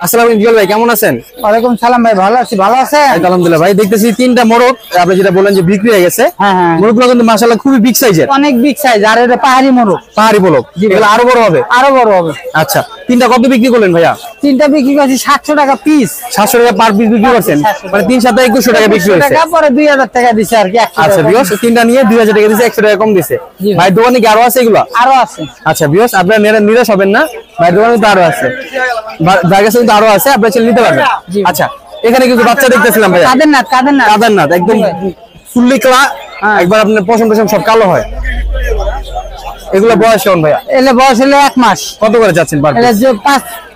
আসসালামু আলাইকুম জুয়েল ভাই, কেমন আছেন? ওয়ালাইকুম সালাম ভাই, ভালো আছি। ভালো আছেন? আলহামদুলিল্লাহ ভাই। দেখতেছি 3টা মোরগ, আপনি যেটা বললেন যে বিক্রি হয়ে গেছে। হ্যাঁ হ্যাঁ, মোরগগুলো কিন্তু মাশাআল্লাহ খুবই বিগ সাইজের, অনেক বিগ সাইজ। আর এটা পাহাড়ি মোরগ, পাহাড়ি মোরগ। এগুলো আরো বড় হবে? আরো বড় হবে। আচ্ছা, 3টা কত বিক্রি করলেন ভাইয়া? 3টা বিক্রি করছি 700 টাকা পিস। 700 টাকা পার পিস বিক্রি করছেন, মানে 3 7 2100 টাকা বিক্রি হয়েছে। টাকা পরে 2000 টাকা দিছে আর কি। আচ্ছা ভিউয়ার্স, 3টা নিয়ে 2000 টাকা দিছে, 100 টাকা কম দিছে। ভাই দোকানে কি আরো আছে এগুলো? আরো আছে। আচ্ছা ভিউয়ার্স, আপনারা নিরাশ হবেন না, ভাই দোকানে তো আরো আছে, ভাই কাছে কিন্তু আরো আছে, আপনারা চাইলে নিতে পারবেন। আচ্ছা, এখানে কিছু বাচ্চা দেখতেছিলাম ভাইয়া। কাদেরনাথ একদম ফুললি কালা, একবার আপনার পছন্দ সব কালো হয়। এগুলো বয়স কেমন ভাইয়া? এলে বয়স হলো 1 মাস। কত করে যাচ্ছেন পার পিস? এলে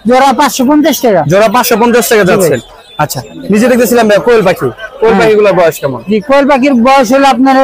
জোড়া 550 টাকা। জোড়া 550 টাকা যাচ্ছেন। আচ্ছা, নিচে দেখতেছিলাম ভাইয়া কোয়েল পাখি। কোয়েল পাখিগুলোর বয়স কেমন? জি, কোয়েল পাখির বয়স হলো আপনার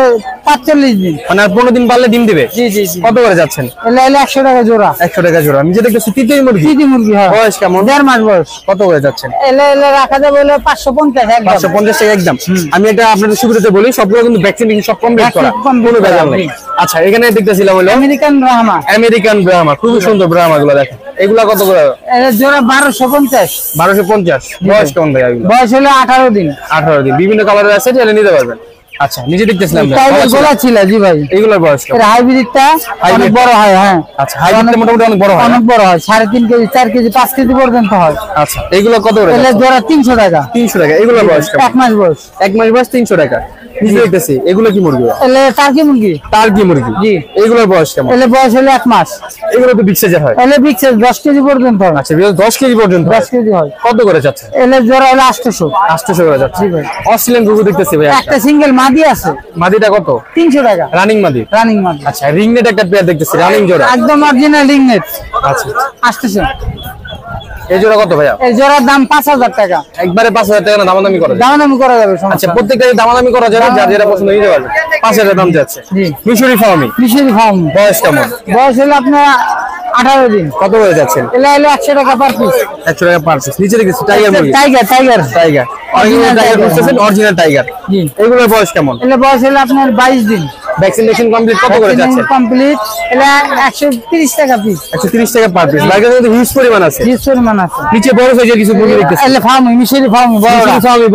45 দিন। মানে আর 15 দিন পারলে ডিম দিবে? জি জি জি। কত করে যাচ্ছেন? এলে 100 টাকা জোড়া। 100 টাকা জোড়া। নিচে দেখতেছি তিতির মুরগি। তিতির মুরগি, হ্যাঁ। বয়স কেমন? 1.5 মাস বয়স। কত করে যাচ্ছেন? এলে রাখা যাবে হলো 550 একদম। 550 টাকা একদম। আমি এটা আপনাদের সুবিধাতে বলি, সবগুলো কিন্তু ভ্যাকসিনেশন সব কমপ্লিট করা, কোনো ভেজাল নেই। আচ্ছা, এখানে দেখতেছিলাম হলো আমেরিকান ব্রাহ্মা। আমেরিকান ব্রাহ্মা, খুবই সুন্দর ব্রাহ্মাগুলো দেখেন। এগুলা কত করে? এলে জোড়া 1250। 1250। বয়স কেমন ভাই এগুলো? বয়স হলো 18 দিন। 18 দিন। বিভিন্ন কালারের আছে, চাইলে নিতে পারবেন। আচ্ছা, নিচে দেখতেছিলাম টাইগার গোলা ছিল। জি ভাই, এগুলোর বয়স কেমন? এর হাইব্রিডটা অনেক বড় হয়। হ্যাঁ, আচ্ছা, হাইব্রিডটা মোটামুটি অনেক বড় হয়। অনেক বড় হয়, 3.5 কেজি 4 কেজি 5 কেজি পর্যন্ত হয়। আচ্ছা, এগুলো কত করে? এলে জোড়া 300 টাকা। 300 টাকা। এগুলোর বয়স কেমন? 1 মাস বয়স। 1 মাস বয়স 300 টাকা। নিচে দেখতেছি এগুলো কি মুরগি? এলে টার্কি মুরগি। টার্কি মুরগি। জি। এগুলোর বয়স কেমন? এলে বয়স হলো 1 মাস। এগুলো তো বিগ সাইজের হয়। এলে বিগ সাইজ 10 কেজি পর্যন্ত হয়। আচ্ছা, 10 কেজি পর্যন্ত 10 কেজি হয়। কত করে যাচ্ছে? এলে জোড়া হলো 800। 800 করে যাচ্ছে। জি ভাই। অস্ট্রেলিয়ান গুগু দেখতেছি ভাই। একটা সিঙ্গেল মাদি আছে। মাদিটা কত? 300 টাকা। রানিং মাদি। রানিং মাদি। আচ্ছা, রিং নেট একটা পেয়ার দেখতেছি, রানিং জোড়া। একদম অরিজিনাল রিং নেট। আচ্ছা, আসতেছে। এই জোড়া কত ভাইয়া? এই জোড়ার দাম 5000 টাকা। একবারে 5000 টাকা না দামাদামি করা যায়? দামাদামি করা যাবে। আচ্ছা, প্রত্যেকটাই দামাদামি করা যাবে, যার যেটা পছন্দ নিতে পারবে। 5000 দাম যাচ্ছে। জি। মিশরি ফার্মি। মিশরি ফার্ম। বয়স কেমন? বয়স হলো আপনার 18 দিন। কত করে যাচ্ছেন? এলে 100 টাকা পার পিস। 100 টাকা পার পিস। নিচে দেখতেছি টাইগার মুরগি। Tiger tiger original tiger tiger. বুঝতেছেন, অরিজিনাল টাইগার। জি। এগুলোর বয়স কেমন? এলে বয়স হলো আপনার 22 দিন। ভ্যাকসিনেশন কমপ্লিট কত করে যাচ্ছে? কমপ্লিট এটা 130 টাকা পিস। 130 টাকা পার পিস। বাইরে কিন্তু হিউজ পরিমাণ আছে। হিউজ পরিমাণ আছে। নিচে বড় সাইজের কিছু মুরগি দেখতেছি। এলে ফার্ম মিশরি ফার্ম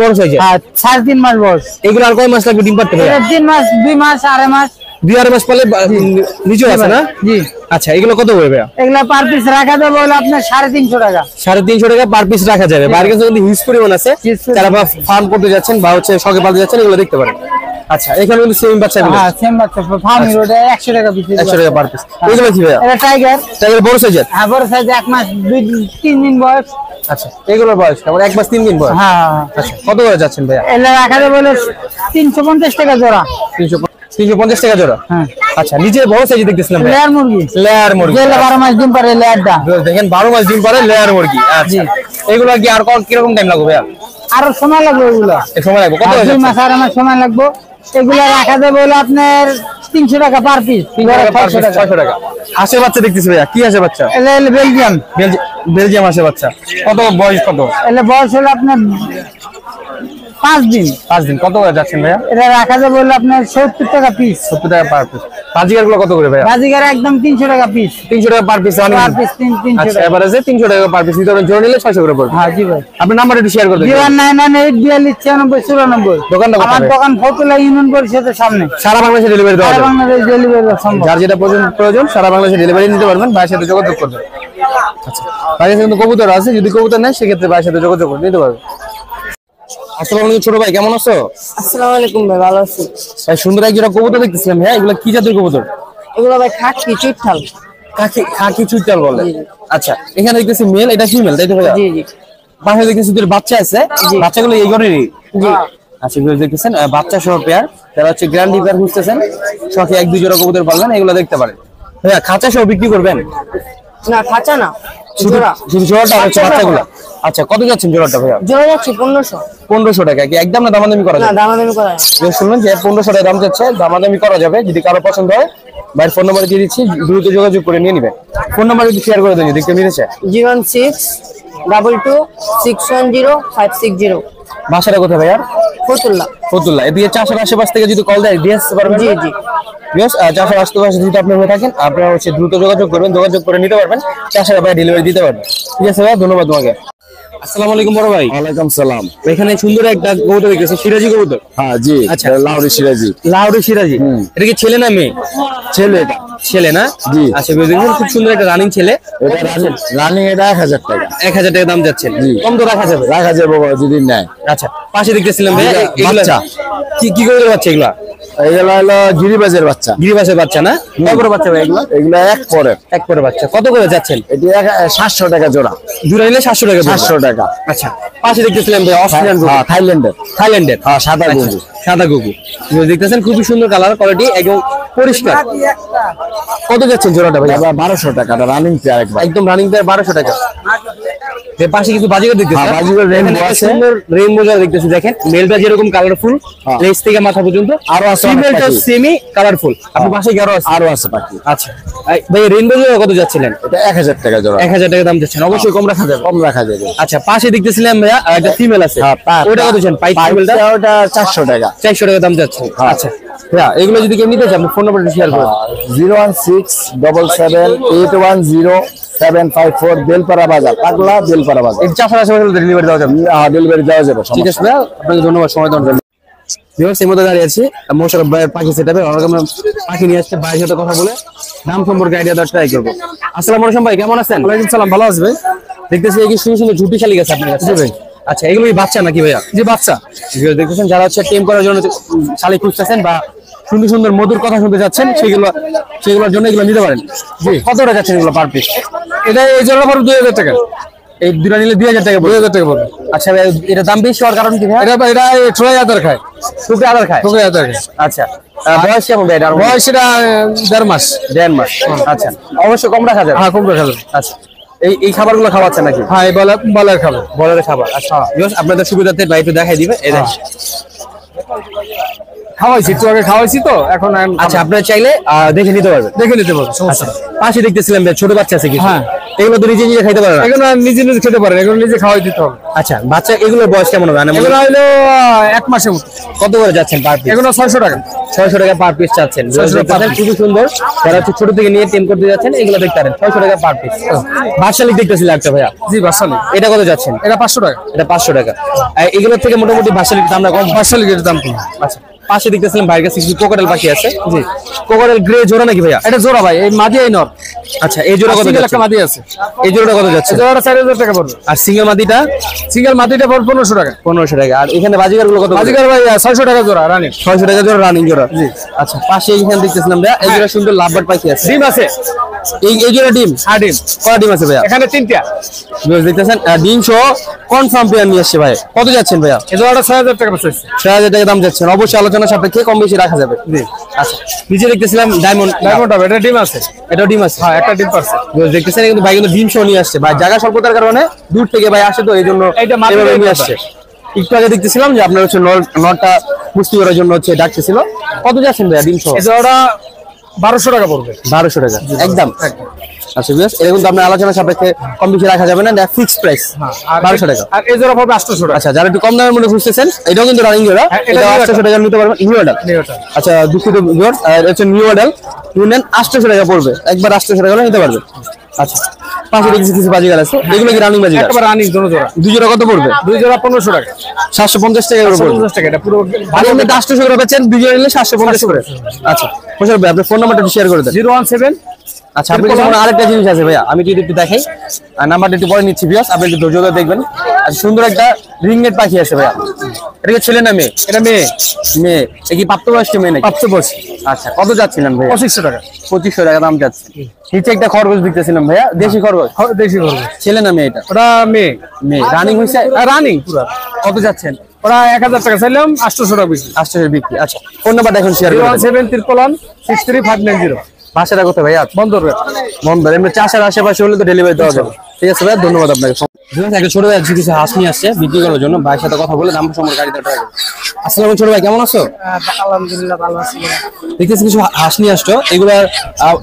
বড় সাইজের। হ্যাঁ 3.5 মাস বয়স। এগুলো আর কয় মাস লাগবে ডিম পাড়তে? 3 মাস 2 মাস 2.5 মাস। 2-2.5 মাস পরে নিচে আছে না? জি। আচ্ছা এগুলো কত হবে ভাইয়া? এগুলা পার পিস রাখা যাবে হলো আপনার 350 টাকা। 350 টাকা পার পিস রাখা যাবে। বাইরে কিন্তু হিউজ পরিমাণ আছে। যারা ফার্ম করতে যাচ্ছেন বা হচ্ছে শখে পালতে যাচ্ছেন এগুলো দেখতে পারেন। আচ্ছা এখানে কিন্তু সেম বাচ্চাগুলো। হ্যাঁ সেম বাচ্চা ফার্ম রোডে 100 টাকা পিস। 100 টাকা পার পিস। এগুলো কি ভাইয়া? এটা টাইগার। টাইগার বড় সাইজের? হ্যাঁ বড় সাইজ 1 মাস 2-3 দিন বয়স। আচ্ছা এগুলোর বয়স কেমন? 1 মাস 3 দিন বয়স। হ্যাঁ আচ্ছা কত করে যাচ্ছেন ভাইয়া? এগুলা রাখা যাবে হলো 350 টাকা জোড়া। 350 টাকা জোড়া। হ্যাঁ আচ্ছা নিচে বড় সাইজ দেখতেছিলাম ভাইয়া। লেয়ার মুরগি। লেয়ার মুরগি। যেগুলা 12 মাস ডিম পারে লেয়ারটা। দেখেন 12 মাস ডিম পারে লেয়ার মুরগি। আচ্ছা এগুলো কি আর কিরকম টাইম লাগবে ভাইয়া? আরো সময় লাগবে এগুলা। সময় লাগবে কত? 2 মাস 2.5 মাস সময় লাগবে। এগুলা রাখা যাবে হলো আপনার 300 টাকা পার পিস। 600 টাকা। হাঁসের বাচ্চা দেখতেছি ভাইয়া। কি হাঁসের বাচ্চা? এটা হলো বেলজিয়াম। বেলজিয়াম হাঁসের বাচ্চা। কত বয়স কত? এটা বয়স হলো আপনার 5 দিন। 5 দিন। কত করে যাচ্ছেন ভাইয়া? এটা রাখা যাবে হলো আপনার 70 টাকা পিস। 70 টাকা পার পিস। বাজিগার গুলো কত করে ভাইয়া? বাজিগার একদম 300 টাকা পিস। 300 টাকা পার পিস। পার পিস 300 আচ্ছা টাকা। এভারেজে 300 টাকা পার পিস। নিতে জোর নিলে 600 করে পড়বে। হ্যাঁ জি ভাই। আপনার নাম্বারটা একটু শেয়ার করে দিন। 0998494 দোকানটা কোথায়? আমার দোকান ফতুল্লা ইউনিয়ন পরিষদের সামনে। সারা বাংলাদেশে ডেলিভারি দেওয়া সারা যাবে। বাংলাদেশ ডেলিভারি সম্ভব। যার যেটা প্রয়োজন সারা বাংলাদেশে ডেলিভারি নিতে পারবেন। ভাইয়ের সাথে যোগাযোগ করবেন। আচ্ছা ভাইয়ের সাথে কিন্তু কবুতর আছে। যদি কবুতর নেয় সেক্ষেত্রে ভাইয়ের সাথে যোগাযোগ করে নিতে পারবেন। আসসালামু আলাইকুম ছোট ভাই, কেমন আছো? আসসালামু আলাইকুম ভাই, ভালো আছি। ভাই সুন্দর এক জোড়া কবুতর দেখতেছিলাম। হ্যাঁ এগুলো কি জাতের কবুতর? এগুলো ভাই খাকি চুইঠাল। খাকি চুইটাল বলে। আচ্ছা এখানে দেখতেছি মেল, এটা ফিমেল তাই তো ভাইয়া? জি জি পাশে দেখতেছি দুটো বাচ্চা আছে। বাচ্চাগুলো এই ঘরেরই? জি। আচ্ছা এগুলো দেখতেছেন বাচ্চা সহ পেয়ার। যারা হচ্ছে গ্র্যান্ড পেয়ার খুঁজতেছেন, শখে 1-2 জোড়া কবুতর পালবেন, এগুলো দেখতে পারেন। ভাইয়া খাঁচা সহ বিক্রি করবেন? না খাঁচা না, জোড়া। শুধু জোড়াটা হচ্ছে বাচ্চাগুলো। আচ্ছা কত যাচ্ছেন জোড়াটা ভাইয়া? জোড়া যাচ্ছে 1500। 1500 টাকা। কি একদম না দামাদামি করা না যাবে? দামাদামি করা যায় না। শুনলেন যে 1500 টাকা দাম যাচ্ছে, দামাদামি করা যাবে। যদি কারো পছন্দ হয় ভাইয়ের ফোন নাম্বার দিয়ে দিচ্ছি, দ্রুত যোগাযোগ করে নিয়ে নেবেন। ফোন নাম্বার যদি শেয়ার করে দেন যদি কেউ নিতে চায়। 01622205660। বাসাটা কোথায় ভাইয়া? ফতুল্লা। ফতুল্লা। এদিকে চাষের আশেপাশ থেকে যদি কল দেয় দিয়ে আসতে পারবেন? জি জি। চাষের আশেপাশে যদি আপনি হয়ে থাকেন আপনারা হচ্ছে দ্রুত যোগাযোগ করবেন, যোগাযোগ করে নিতে পারবেন। চাষের ভাই ডেলিভারি দিতে পারবেন। ঠিক আছে ভাই, ধন্যবাদ তোমাকে। আসসালামু আলাইকুম বড় ভাই। ওয়ালাইকুম সালাম। এখানে সুন্দর একটা কবুতর দেখতেছি, সিরাজি কবুতর। হ্যাঁ জি। আচ্ছা। লাহোরি সিরাজি। লাহোরি সিরাজি। এটা কি ছেলে না মেয়ে? ছেলে এটা। ছেলে না? জি। আচ্ছা দেখুন খুব সুন্দর একটা রানিং ছেলে। এটা রানিং, এটা 1000 টাকা। 1000 টাকা দাম যাচ্ছে। কম তো রাখা যাবে? রাখা যাবে বাবা যদি নেয়। আচ্ছা পাশে দেখতেছিলাম ভাই বাচ্চা। কি কবুতর বাচ্চা এগুলা? এগুলো হলো গিরিবাজের বাচ্চা। গিরিবাসের বাচ্চা না? কত করে বাচ্চা ভাই এগুলা? এগুলো এক পরে বাচ্চা। কত করে যাচ্ছেন? এটি 700 টাকা জোড়া। জোড়া নিলে 700 টাকা। 700 টাকা। আচ্ছা পাশে দেখতেছিলাম ভাই অস্ট্রেলিয়ান গরু। হ্যাঁ থাইল্যান্ডের। থাইল্যান্ডের। হ্যাঁ সাদা আচ্ছা, গরু। সাদা গরু। দেখতেছেন খুবই সুন্দর কালার, কোয়ালিটি একদম পরিষ্কার। কত যাচ্ছেন জোড়াটা ভাই? 1200 টাকা রানিং পেয়ার একবার। একদম রানিং পেয়ার 1200 টাকা। যে পাশে কিছু বাজিগার দেখতেছি। হ্যাঁ, বাজিগার রেইনবো এখানে একটা আছে। সুন্দর রেইনবো জার দেখতেছি, দেখেন মেলটা যেরকম কালারফুল হ্যাঁ। লেজ থেকে মাথা পর্যন্ত, আরো আছে অনেক ফিমেলটা পাখি। Semi colourful. আপনি পাশে কি আরো আছে? পাখি। আচ্ছা ভাই রেইনবো জার কত যাচ্ছিলেন? এটা 1000 টাকা জোড়া। 1000 টাকা দাম যাচ্ছেন, অবশ্যই কম রাখা যাবে। কম রাখা যাবে। আচ্ছা পাশে দেখতেছিলাম ভাইয়া একটা ফিমেল আছে। হ্যাঁ, ওটা কত যাচ্ছেন? পাইপ ফিমেলটা ওটা 400 টাকা। 400 টাকা দাম যাচ্ছে। আচ্ছা ভাইয়া এগুলো যদি কেউ নিতে চায় আপনি ফোন নাম্বারটা শেয়ার করুন। 016778754 বেলপাড়া বাজার, পাগলা বেলপাড়া বাজার। এই চাষের আশেপাশে ডেলিভারি দেওয়া যাবে? ডেলিভারি দেওয়া যাবে। ঠিক আছে ভাইয়া, আপনাকে ধন্যবাদ সময় দেওয়ার জন্য। সেই মধ্যে দাঁড়িয়ে আছি মোশারফ ভাইয়ের পাখি সেটাপে। আমরা পাখি নিয়ে আসছে, ভাইয়ের সাথে কথা বলে দাম সম্পর্কে আইডিয়া দেওয়ার ট্রাই করবো। আসসালামু আলাইকুম ভাই, কেমন আছেন? ওয়ালাইকুম সালাম, ভালো আসবে। দেখতেছি এই কি সুন্দর সুন্দর ঝুটি শালিক আছে আপনার কাছে? ভাই আচ্ছা এগুলো কি বাচ্চা নাকি ভাইয়া? যে বাচ্চা দেখতেছেন যারা হচ্ছে টেম করার জন্য শালিক খুঁজতেছেন বা সুন্দর সুন্দর মধুর কথা শুনতে চাচ্ছেন সেগুলোর জন্য এগুলো নিতে পারেন। জি কত টাকা যাচ্ছেন এগুলো পার পিস? এটা এই জোড়া পড়বে 2000 টাকা। এই দুটো নিলে 2000 টাকা পড়বে। 2000 টাকা পড়বে। আচ্ছা ভাই এটা দাম বেশি হওয়ার কারণ কি ভাই? এটা ঠোঁয়াই আদার খায়। টুকরে আদার খায়? ঠোঁয়াই আদার খায়। আচ্ছা বয়স কেমন ভাই? বয়স এটা 1.5 মাস। 1.5 মাস। আচ্ছা অবশ্যই কম রাখা যাবে। হ্যাঁ কম রাখা যাবে। আচ্ছা এই খাবারগুলো খাওয়াচ্ছে নাকি? হ্যাঁ এই বলার খাবে। বলের খাবার। আচ্ছা আপনাদের সুবিধাতে বাড়িতে দেখাই দিবে। এই দেখেন খাওয়াইছি একটু আগে, খাওয়াইছি তো এখন। আচ্ছা আপনারা চাইলে দেখে নিতে পারবেন। দেখে নিতে পারবো, সমস্যা নেই। পাশে দেখতেছিলাম ছোট বাচ্চা আছে কিছু। হ্যাঁ। এগুলো তো নিজে নিজে খাইতে পারে না? এগুলো নিজে নিজে খেতে পারেন, এগুলো নিজে খাওয়াই দিতে হবে। আচ্ছা বাচ্চা এগুলোর বয়স কেমন হবে? এগুলো হইলো 1 মাসের মতো। কত করে যাচ্ছেন পার পিস? এগুলো 600 টাকা। 600 টাকা পার পিস চাচ্ছেন। 600 টাকা per খুবই সুন্দর, যারা হচ্ছে ছোট থেকে নিয়ে টেম করতে যাচ্ছেন এগুলো দেখতে পারেন। 600 টাকা পার পিস। বাদশালিক দেখতেছিল একটা ভাইয়া, জি বাসালি। এটা কত যাচ্ছেন? এটা 500 টাকা। এটা 500 টাকা। এগুলোর থেকে মোটামুটি বাদশালিক দামটা কম। বাসালির দাম কম। আচ্ছা পাশে দেখতেছিলাম ভাইয়ের কাছে কিছু কোকাটেল পাখি আছে। জি কোকাটেল গ্রে জোড়া নাকি ভাইয়া? এটা জোড়া ভাই, এই মাদি এই নর। আচ্ছা এই জোড়া কত সিঙ্গেল যাচ্ছে? একটা মাদি আছে। এই জোড়াটা কত যাচ্ছে? এই জোড়াটা 4000 টাকা পড়বে। আর সিঙ্গেল মাদিটা? সিঙ্গেল মাদিটা পড়বে 1500 টাকা। 1500 টাকা। আর এখানে বাজিগার গুলো কত? বাজিকার ভাই 600 টাকা জোড়া রানী। 600 টাকা জোড়া রানিং জোড়া। জি আচ্ছা পাশে এখানে দেখতেছিলাম ভাইয়া এই জোড়া সুন্দর লাভবার্ড পাখি আছে। ডিম আছে। এই জোড়া ডিম? হ্যাঁ ডিম। কয়টা ডিম আছে ভাইয়া? এখানে 3টা। দেখতেছেন ডিম সহ কনফার্ম পেয়ার নিয়ে আসছে ভাই। কত যাচ্ছেন ভাইয়া? এই জোড়াটা 6000 টাকা পড়ছে। 6000 টাকা দাম যাচ্ছেন। অবশ্যই আলোচনা সাপেক্ষে কম বেশি রাখা যাবে। জি আচ্ছা নিচে দেখতেছিলাম ডায়মন্ড। ডায়মন্ড হবে, এটা ডিম আছে। এটাও ডিম আছে? হ্যাঁ একটা ডিম পারছে। দেখতেছেন কিন্তু ভাই কিন্তু ডিম সহ নিয়ে আসছে ভাই, জায়গা স্বল্পতার কারণে দূর থেকে ভাই আসে তো এই জন্য এইটা মাত্র এভাবে নিয়ে কথা। আসছে। একটু আগে দেখতেছিলাম যে আপনার হচ্ছে নটটা পুষ্টি করার জন্য হচ্ছে ডাকতেছিল। কত যাচ্ছেন ভাইয়া ডিম সহ? এই জোড়াটা 1200 টাকা পড়বে। 1200 টাকা একদম। আচ্ছা বিয়াস এটা কিন্তু আপনার আলোচনা সাপেক্ষে কম বেশি রাখা যাবে না, এটা ফিক্সড প্রাইস 1200 টাকা। আর এই জোড়া পড়বে 800 টাকা। আচ্ছা যারা একটু কম দামের মধ্যে খুঁজতেছেন এটাও কিন্তু রানিং জোড়া, হ্যাঁ, এটা এটা 800 টাকা নিতে পারবেন। New model. নিউটা। আচ্ছা দুঃখিত ভিউয়ার্স, আর হচ্ছে নিউ মডেল নেন 800 টাকা পড়বে, একবার 800 টাকা হলে নিতে পারবে। আচ্ছা পাশে দেখছি কিছু বাজিগার আছে, এগুলো কি রানিং বাজিগার? একেবারে রানিং দুটো জোড়া। দুই জোড়া কত পড়বে? দুই জোড়া 1500 টাকা। 750 টাকা করে পড়বে। 750 টাকা এটা পুরো আর এমনি 800 করে বেচেন, দুই জোড়া নিলে 750 করে। আচ্ছা মোশাররফ ভাই আপনার ফোন নাম্বারটা শেয়ার করে দেন। 017। আচ্ছা আপনি যেমন আরেকটা জিনিস আছে ভাইয়া, আমি যদি একটু দেখাই আর নাম্বারটা একটু পরে নিচ্ছি ভিউয়ার্স, আপনি একটু ধৈর্য ধরে দেখবেন। আচ্ছা সুন্দর একটা রিংনেট পাখি আছে ভাইয়া, এটা কি ছেলে না মেয়ে? এটা মেয়ে। মেয়ে। এ কি প্রাপ্তবয়স্ক মেয়ে নাকি? প্রাপ্তবয়স্ক। আচ্ছা কত যাচ্ছিলেন ভাইয়া? 2500 টাকা। 2500 টাকা দাম যাচ্ছে। নিচে একটা খরগোশ দেখতেছিলাম ভাইয়া, দেশি খরগোশ। দেশি করবে। ছেলে না মেয়ে এটা? ওটা মেয়ে। মেয়ে। রানিং হইছে? রানিং পুরো। কত যাচ্ছেন? ওরা 1000 টাকা চাইলাম, 800 টাকা বেশি। 800 বিক্রি। আচ্ছা ফোন নাম্বারটা এখন শেয়ার করে দেন। 01731635590। ভাষাটা কোথায় ভাইয়া? বন্দর। বন্ধ। এমনি চাষের আশেপাশে হলে তো ডেলিভারি দেওয়া যাবে। ঠিক আছে ভাই ধন্যবাদ আপনাকে। একটা ছোট ভাই কিছু হাঁস নিয়ে আসছে বিক্রি করার জন্য, ভাইয়ের সাথে কথা বলে দাম সম্পর্কে গাড়িতে ট্রাই করব। আসসালামু আলাইকুম ছোট ভাই, কেমন আছো? আলহামদুলিল্লাহ ভালো আছি। দেখতেছি কিছু হাঁস নিয়ে আসছো, এগুলো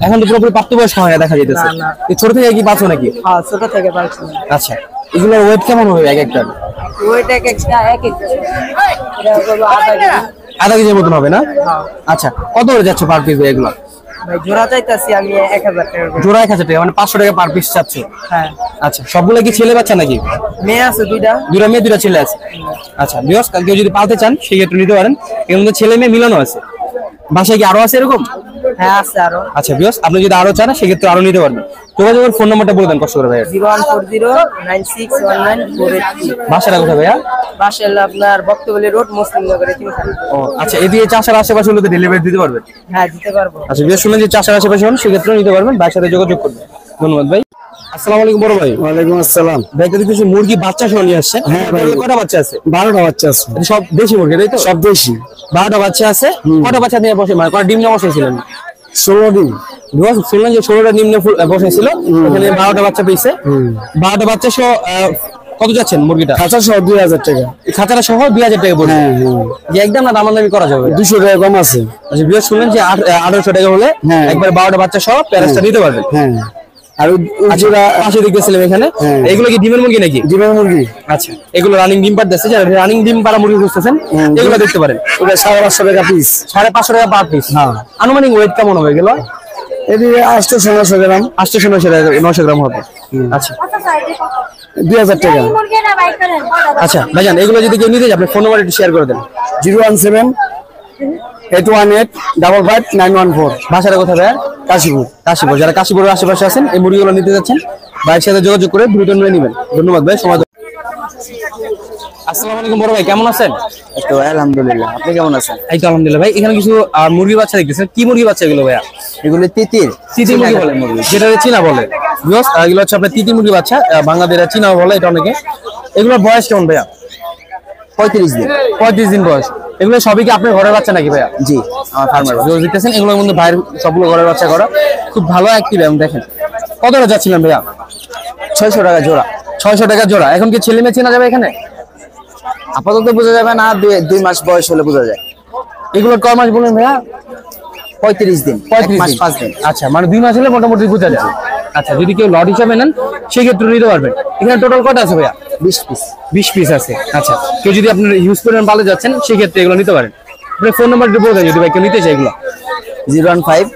এখন তো পুরোপুরি প্রাপ্তবয়স্ক হয় না দেখা যাইতেছে। এই ছোট থেকে কি পাচ্ছ নাকি? হ্যাঁ ছোট থেকে পাইছি। আচ্ছা এগুলোর ওয়েট কেমন হবে এক একটা? ওইটা এক একটা এক এক এটা হলো আধা কেজি। আধা কেজির মতন হবে না? আচ্ছা কত করে যাচ্ছে পার পিস এগুলো? ভাই জোড়া চাইতাছি আমি 1000 টাকা করে। জোড়া 1000 টাকা, মানে 500 টাকা পার পিস চাচ্ছ? হ্যাঁ আচ্ছা সবগুলো কি ছেলে বাচ্চা নাকি? মেয়ে আছে দুইটা। দুইটা মেয়ে দুইটা ছেলে আছে। আচ্ছা ভিউয়ার্স কেউ যদি পালতে চান সেক্ষেত্রে নিতে পারেন, এর মধ্যে ছেলে মেয়ে মিলানো আছে। বাসায় কি আরো আছে এরকম? হ্যাঁ আছে আরো। আচ্ছা ভিউয়ার্স আপনি যদি আরো চান সেক্ষেত্রে আরো নিতে পারবেন। যোগাযোগের ফোন নাম্বারটা বলে দেন কষ্ট করে ভাইয়া। 01409619483। বাসাটা কোথায় ভাইয়া? বাসা হলো আপনার বক্তবলী রোড, মুসলিমনগরে 3 ও আচ্ছা এদিকে চাষার আশেপাশে হলে তো ডেলিভারি দিতে পারবেন? হ্যাঁ দিতে পারবো। আচ্ছা ভিউয়ার্স শুনলেন যে চাষার আশেপাশে হন সেক্ষেত্রে নিতে পারবেন, ভাইয়ের সাথে যোগাযোগ করবেন। ধন্যবাদ ভাই। আসসালামু আলাইকুম বড় ভাই। ওয়ালাইকুম আসসালাম। ভাই কিছু মুরগি বাচ্চা সহ নিয়ে আসছে। হ্যাঁ ভাই। কয়টা বাচ্চা আছে? 12টা বাচ্চা আছে। এটা সব দেশি মুরগি তাই তো? সব দেশি। 12টা বাচ্চা আছে। কয়টা বাচ্চা নিয়ে বসে মানে কয়টা ডিম নিয়ে বসেছিলেন? 16 দিন। শুনলেন যে 16টা ডিম নিয়ে বসেছিল, এখানে 12টা বাচ্চা পেয়েছে। 12টা বাচ্চা সহ কত যাচ্ছেন মুরগিটা? খাঁচা সহ 2000 টাকা। খাঁচাটা সহ 2000 টাকা পড়বে। হ্যাঁ যে একদম না দামাদামি করা যাবে? 200 টাকা কম আছে। আচ্ছা বিয়ার শুনলেন যে 1800 টাকা হলে হ্যাঁ। একবার 12টা বাচ্চা সহ প্যারেসটা নিতে পারবেন। হ্যাঁ আর আচ্ছা পাশে দেখতেছিলাম এখানে, এগুলো কি ডিমের মুরগি নাকি? ডিমের মুরগি। আচ্ছা এগুলো রানিং ডিম পাড়তেছে, যারা রানিং ডিম পাড়া মুরগি খুঁজতেছেন এগুলো দেখতে পারেন। ওটা 550 টাকা পিস। 550 টাকা পার পিস। হ্যাঁ আনুমানিক ওয়েট কেমন হবে এগুলো? এদিকে 800 গ্রাম। 900 গ্রাম হবে। আচ্ছা 2000 টাকা। আচ্ছা ভাইজান এগুলো যদি কেউ নিতে চায় আপনি ফোন নাম্বার একটু শেয়ার করে দেন। 017-818-55914। ভাষাটা কোথায় ভাইয়া? কাশীপুর। কাশীপুর। যারা কাশীপুরের আশেপাশে আছেন এই মুরগিগুলো নিতে যাচ্ছেন ভাইয়ের সাথে যোগাযোগ করে দ্রুত নিয়ে নেবেন। ধন্যবাদ ভাই সময়। আসসালামু আলাইকুম বড় ভাই, কেমন আছেন? তো আলহামদুলিল্লাহ, আপনি কেমন আছেন? এই তো আলহামদুলিল্লাহ ভাই। এখানে কিছু মুরগি বাচ্চা দেখতেছেন, কি মুরগি বাচ্চা এগুলো ভাইয়া? এগুলো তিতির। তিতি মুরগি বলে, মুরগি যেটা চীনা বলে। বিকজ এগুলো হচ্ছে আপনার তিতি মুরগি বাচ্চা, বাংলাদেশের চীনা বলে এটা অনেকে। এগুলোর বয়স কেমন ভাইয়া? 35 দিন। 35 দিন বয়স। এগুলো সবই কি আপনার ঘরের বাচ্চা নাকি ভাইয়া? জি আমার ফার্মার। দেখতেছেন এগুলোর মধ্যে ভাইয়ের সবগুলো ঘরের বাচ্চা করা, খুব ভালো অ্যাক্টিভ। এবং দেখেন কত টাকা যাচ্ছিলেন ভাইয়া? 600 টাকা জোড়া। 600 টাকা জোড়া। এখন কি ছেলে মেয়ে চেনা যাবে এখানে? আপাতত বোঝা যাবে না, 2 মাস বয়স হলে বোঝা যায়। এগুলোর কয় মাস বলুন ভাইয়া? 35 দিন। 35 মাস দিন। 5 দিন। আচ্ছা মানে 2 মাস হলে মোটামুটি বোঝা যায়। আচ্ছা যদি কেউ লট হিসাবে নেন সেক্ষেত্রে নিতে পারবেন। এখানে টোটাল কয়টা আছে ভাইয়া? 20 পিস। 20 পিস আছে। আচ্ছা, কেউ যদি আপনার ইউজ করেন ভালো যাচ্ছেন সেক্ষেত্রে এগুলো নিতে পারেন। আপনার ফোন নাম্বারটা বলে দেন যদি ভাই কেউ নিতে চায় এগুলো। 015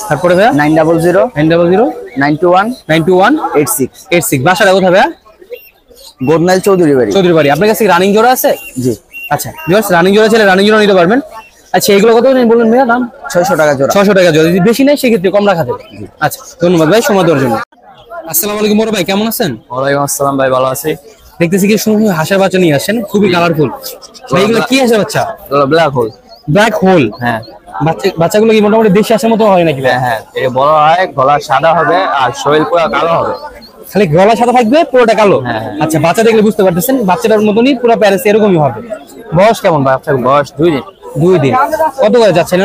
তারপরে ভাইয়া 900 900 921 921 86। 86। বাসাটা কোথায় ভাইয়া? গোদনাইল চৌধুরী বাড়ি। চৌধুরী বাড়ি। আপনার কাছে রানিং জোড়া আছে? জি। আচ্ছা, ভিউয়ার্স রানিং জোড়া ছিল, রানিং জোড়া নিতে পারবেন। আচ্ছা, এগুলো কত বললেন ভাইয়া দাম? 600 টাকা জোড়া। 600 টাকা জোড়া। যদি বেশি নেই সেক্ষেত্রে কম রাখা যাবে। আচ্ছা, ধন্যবাদ ভাই সময় দেওয়ার জন্য। আসসালামু আলাইকুম বড় ভাই, কেমন আছেন? ওয়ালাইকুম আসসালাম ভাই, ভালো আছি। দেখতেছি কি সুন্দর হাঁসের বাচ্চা নিয়ে আসেন, খুবই কালারফুল। ভাই এগুলো কি হাঁসের বাচ্চা? Black hole. Black hole. হ্যাঁ। বাচ্চাগুলো কি মোটামুটি দেশি হাঁসের মতো হয় নাকি? হ্যাঁ, এটা বড় হয়, গলা সাদা হবে আর শরীর পুরো কালো হবে। খালি গলা সাদা থাকবে, পুরোটা কালো? হ্যাঁ। আচ্ছা, বাচ্চা দেখলে বুঝতে পারতেছেন বাচ্চাটার মতনই পুরো প্যারেস এরকমই হবে। বয়স কেমন বাচ্চাগুলো? বয়স 2 দিন। 2 দিন। কত করে যাচ্ছেন?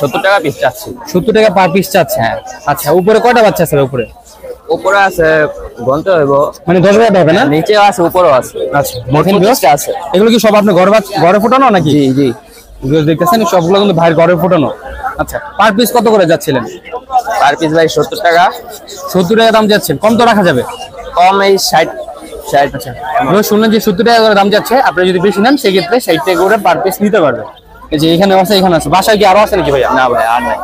70 টাকা পিস চাচ্ছি। 70 টাকা পার পিস চাচ্ছে। হ্যাঁ। আচ্ছা, উপরে কয়টা বাচ্চা আছে? উপরে আছে গন্তে হইব, মানে 10,000 হবে না? নিচে আছে উপরেও আছে। আচ্ছা, মোটামুটি 25টা আছে। এগুলো কি সব আপনার ঘরে ফোটানো নাকি? জি জি। এগুলো দেখতেছেন সবগুলো কিন্তু ভাইয়ের ঘরে ফোটানো। আচ্ছা, পার পিস কত করে যাচ্ছিলেন? পার পিস ভাই 70 টাকা। 70 টাকা দাম যাচ্ছেন, কম তো রাখা যাবে? কম এই 60। আচ্ছা, আপনারা শুনলেন যে 70 টাকা করে দাম যাচ্ছে। আপনি যদি বেশি নেন সেক্ষেত্রে 60 টাকা করে পার পিস নিতে পারবেন। এই যে এখানে আছে, এখানে আছে। বাসায় কি আরো আছে নাকি ভাইয়া? না ভাই, আর নাই।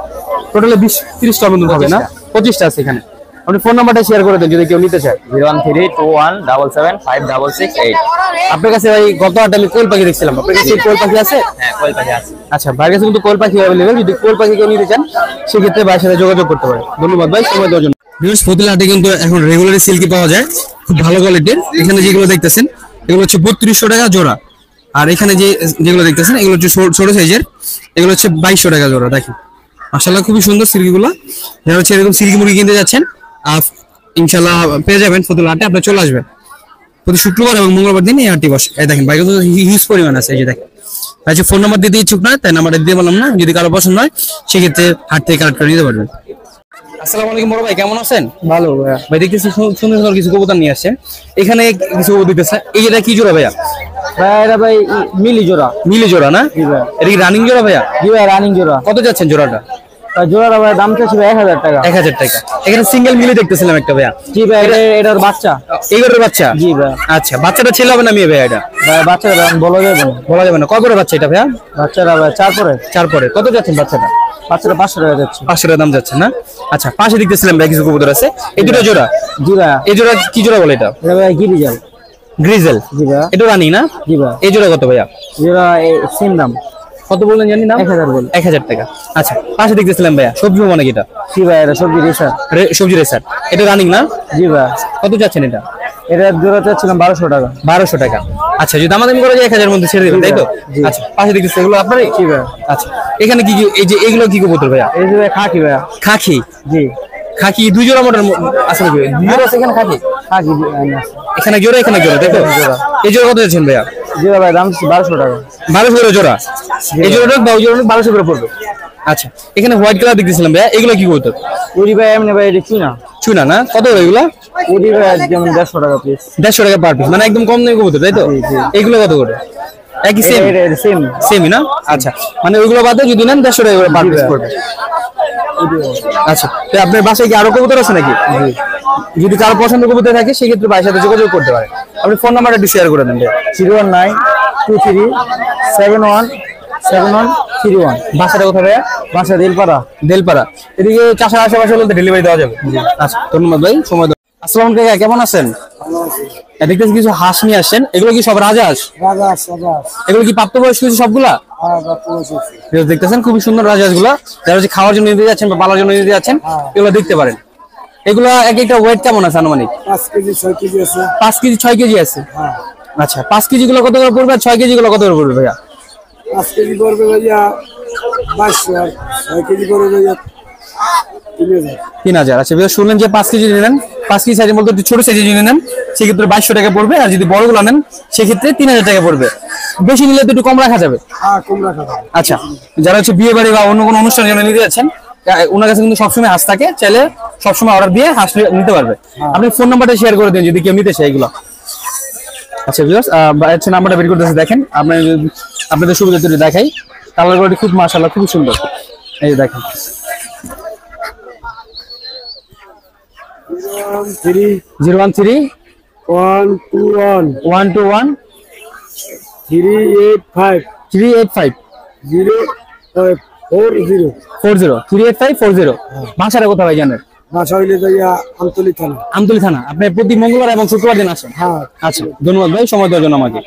টোটালে 20-30টা মতো হবে না? 25টা আছে এখানে। আপনি ফোন নাম্বারটা শেয়ার করে দেন যদি কেউ নিতে চায়। 01321775668। আপনার কাছে ভাই গত হাটে আমি কোয়েল পাখি দেখছিলাম, আপনার কাছে কোয়েল পাখি আছে? হ্যাঁ, কোয়েল পাখি আছে। আচ্ছা, ভাইয়ের কাছে কিন্তু কোয়েল পাখি অ্যাভেলেবেল। যদি কোয়েল পাখি কেউ নিতে চান সেক্ষেত্রে ভাইয়ের সাথে যোগাযোগ করতে পারেন। ধন্যবাদ ভাই সময় দেওয়ার জন্য। ভিউয়ার্স, ফতুল্লা হাটে কিন্তু এখন রেগুলারলি সিল্কি পাওয়া যায়, খুব ভালো কোয়ালিটির। এখানে যেগুলো দেখতেছেন এগুলো হচ্ছে 3200 টাকা জোড়া। আর এখানে যেগুলো দেখতেছেন এগুলো হচ্ছে ছোট সাইজের, এগুলো হচ্ছে 2200 টাকা জোড়া। দেখেন মাশাআল্লাহ খুবই সুন্দর সিল্কিগুলো। যারা হচ্ছে এরকম সিল্কি মুরগি কিনতে যাচ্ছেন ইনশাআল্লাহ পেয়ে যাবেন ফতুল্লা হাটে। আপনি চলে আসবেন প্রতি শুক্রবার এবং মঙ্গলবার দিন এই হাটটি বসে। এই দেখেন বাইরে তো হিউজ পরিমাণ আছে। এই যে দেখেন, আচ্ছা ফোন নাম্বার দিতে ইচ্ছুক না তাই নাম্বারটা দিতে পারলাম না। যদি কারো পছন্দ হয় সেক্ষেত্রে হাট থেকে কালেক্ট করে নিতে পারবেন। আসসালামু আলাইকুম বড় ভাই, কেমন আছেন? ভালো ভাইয়া। ভাই দেখতেছি সুন্দর সুন্দর কিছু কবুতর নিয়ে আসছেন। এখানে কিছু কবুতর দিতেছে। এটা কি জোড়া ভাইয়া? ভাই এটা ভাই মিলি জোড়া। মিলি জোড়া না? জি ভাই। এটা কি রানিং জোড়া ভাইয়া? জি ভাই, রানিং জোড়া। কত যাচ্ছেন জোড়াটা? জোড়াটা ভাই দাম চাচ্ছি 1000 টাকা। 1000 টাকা। এখানে সিঙ্গেল মিলি দেখতেছিলাম একটা ভাইয়া। জি ভাই, এটার বাচ্চা। এগুলোর বাচ্চা? জি ভাই। আচ্ছা, বাচ্চাটা ছেলে হবে না মেয়ে ভাইয়া? এটা ভাই বাচ্চাটা বলা যাবে না। বলা যাবে না। কয় করে বাচ্চা এটা ভাইয়া? বাচ্চাটা ভাই 4 পরে। 4 পরে। কত যাচ্ছেন বাচ্চাটা? বাচ্চাটা 500 টাকা যাচ্ছে। 500 টাকা দাম যাচ্ছে না? আচ্ছা, পাশে দেখতেছিলাম ভাই কিছু কবুতর আছে। এই দুটো জোড়া? জি ভাই। এই জোড়া কি জোড়া বলে এটা? এটা ভাই গিরিজাল। গ্রিজেল? জি ভাই। এটা রানি না? জি ভাই। এই জোড়া কত ভাইয়া? জোড়া সেম দাম। কত বললেন জানি না? 1000 বল। 1000 টাকা। আচ্ছা, পাশে দেখতেছিলাম ভাইয়া সবজি মানে কি এটা? জি ভাই, এটা সবজি রেসার। সবজি রেসার। এটা রানিং না? জি ভাই। কত যাচ্ছেন এটা? এটা জোড়া চাচ্ছিলাম 1200 টাকা। 1200 টাকা। আচ্ছা, যদি দামাদামি করা যায় 1000 এর মধ্যে ছেড়ে দেবেন তাই তো? জি। আচ্ছা, পাশে দেখতেছি এগুলো আপনারই? জি ভাই। আচ্ছা, এখানে কি এই যে এগুলো কি কবুতর ভাইয়া? এই যে ভাই খাকি ভাইয়া। খাকি? জি। খাকি দুই জোড়া মোটর আছে নাকি? দুই জোড়া আছে এখানে খাকি? খাকি এখানে জোড়া এখানে জোড়া তাই তো? এই জোড়া কত যাচ্ছেন ভাইয়া? জোড়া ভাই দাম 1200 টাকা। 1200 করে জোড়া? এই জোড়াটা বা ওই জোড়াটা 1200 করে পড়বে। আচ্ছা, এখানে হোয়াইট কালার দেখতেছিলাম ভাইয়া, এগুলো কি কবুতর? উড়ি ভাই এমনি ভাই এটা চুনা। চুনা না? কত করে এগুলো? উড়ি ভাই যেমন 150 টাকা পিস। 150 টাকা পার পিস, মানে একদম কম দামি কবুতর তাই তো? জি, জি। এগুলো কত করে? একই সেম? এটা সেম। সেমই না? আচ্ছা, মানে ওইগুলো বাদে যদি নেন 150 টাকা করে পার পিস পড়বে। আচ্ছা, তো আপনার বাসায় কি আরো কবুতর আছে নাকি? যদি কারো পছন্দ কবুতর থাকে সেক্ষেত্রে ভাইয়ের সাথে যোগাযোগ করতে পারেন। আপনি ফোন নাম্বারটা শেয়ার করে দেন। 01923717131। বাসাটা কোথায় ভাইয়া? বাসা দিলপাড়া। দেলপাড়া। এদিকে চাষার আশেপাশে বলতে ডেলিভারি দেওয়া যাবে? আচ্ছা, ধন্যবাদ ভাই সময় দেওয়া। আসসালামু আলাইকুম কাকা, কেমন আছেন? দেখতেছি কিছু হাঁস নিয়ে আসছেন। এগুলো কি সব রাজহাঁস? এগুলো কি প্রাপ্তবয়স্ক কিছু সবগুলা? দেখতেছেন খুবই সুন্দর রাজহাঁস গুলা। যারা হচ্ছে খাওয়ার জন্য নিতে যাচ্ছেন বা পালার জন্য নিতে যাচ্ছেন এগুলো দেখতে পারেন। এগুলা এক একটা ওয়েট কেমন আছে আনুমানিক? 5 কেজি 6 কেজি আছে। 5 কেজি 6 কেজি আছে? আচ্ছা, 5 কেজি গুলো কত করে পড়বে আর 6 কেজি গুলো কত করে পড়বে ভাইয়া? 5 কেজি পড়বে ভাইয়া 2200 আর 6 কেজি পড়বে ভাইয়া 3000। 3000। আচ্ছা, শুনলেন যে 5 কেজি নেন, 5 কেজি সাইজের মধ্যে ছোট সাইজে যদি নেন সেক্ষেত্রে 2200 টাকা পড়বে। আর যদি বড়গুলো নেন সেক্ষেত্রে 3000 টাকা পড়বে। বেশি নিলে তো একটু কম রাখা যাবে। হ্যাঁ, কম রাখা যাবে। আচ্ছা, যারা হচ্ছে বিয়ে বাড়ি বা অন্য কোনো অনুষ্ঠানের জন্য নিতে যাচ্ছেন ওনার কাছে কিন্তু সবসময় হাঁস থাকে, চাইলে সবসময় অর্ডার দিয়ে হাঁস নিতে পারবে। আপনি ফোন নাম্বারটা শেয়ার করে দিন যদি কেউ নিতে চায় এগুলো। আচ্ছা ভিউয়ার্স, হচ্ছে নাম্বারটা বের করতেছে দেখেন। আপনাদের সুবিধা তৈরি দেখাই। কালার কোয়ালিটি খুব মাশাআল্লাহ খুব সুন্দর। এই যে দেখেন 013 121 121 385 385 040 40 385 40 ভাষাটা কোথায় ভাই জানেন? বাসা হইলে যাইয়া আমতলি থানা। আমতলী থানা। আপনি প্রতি মঙ্গলবার এবং শুক্রবার দিন আসেন? হ্যাঁ। আচ্ছা, ধন্যবাদ ভাই সময় দেওয়ার জন্য আমাকে।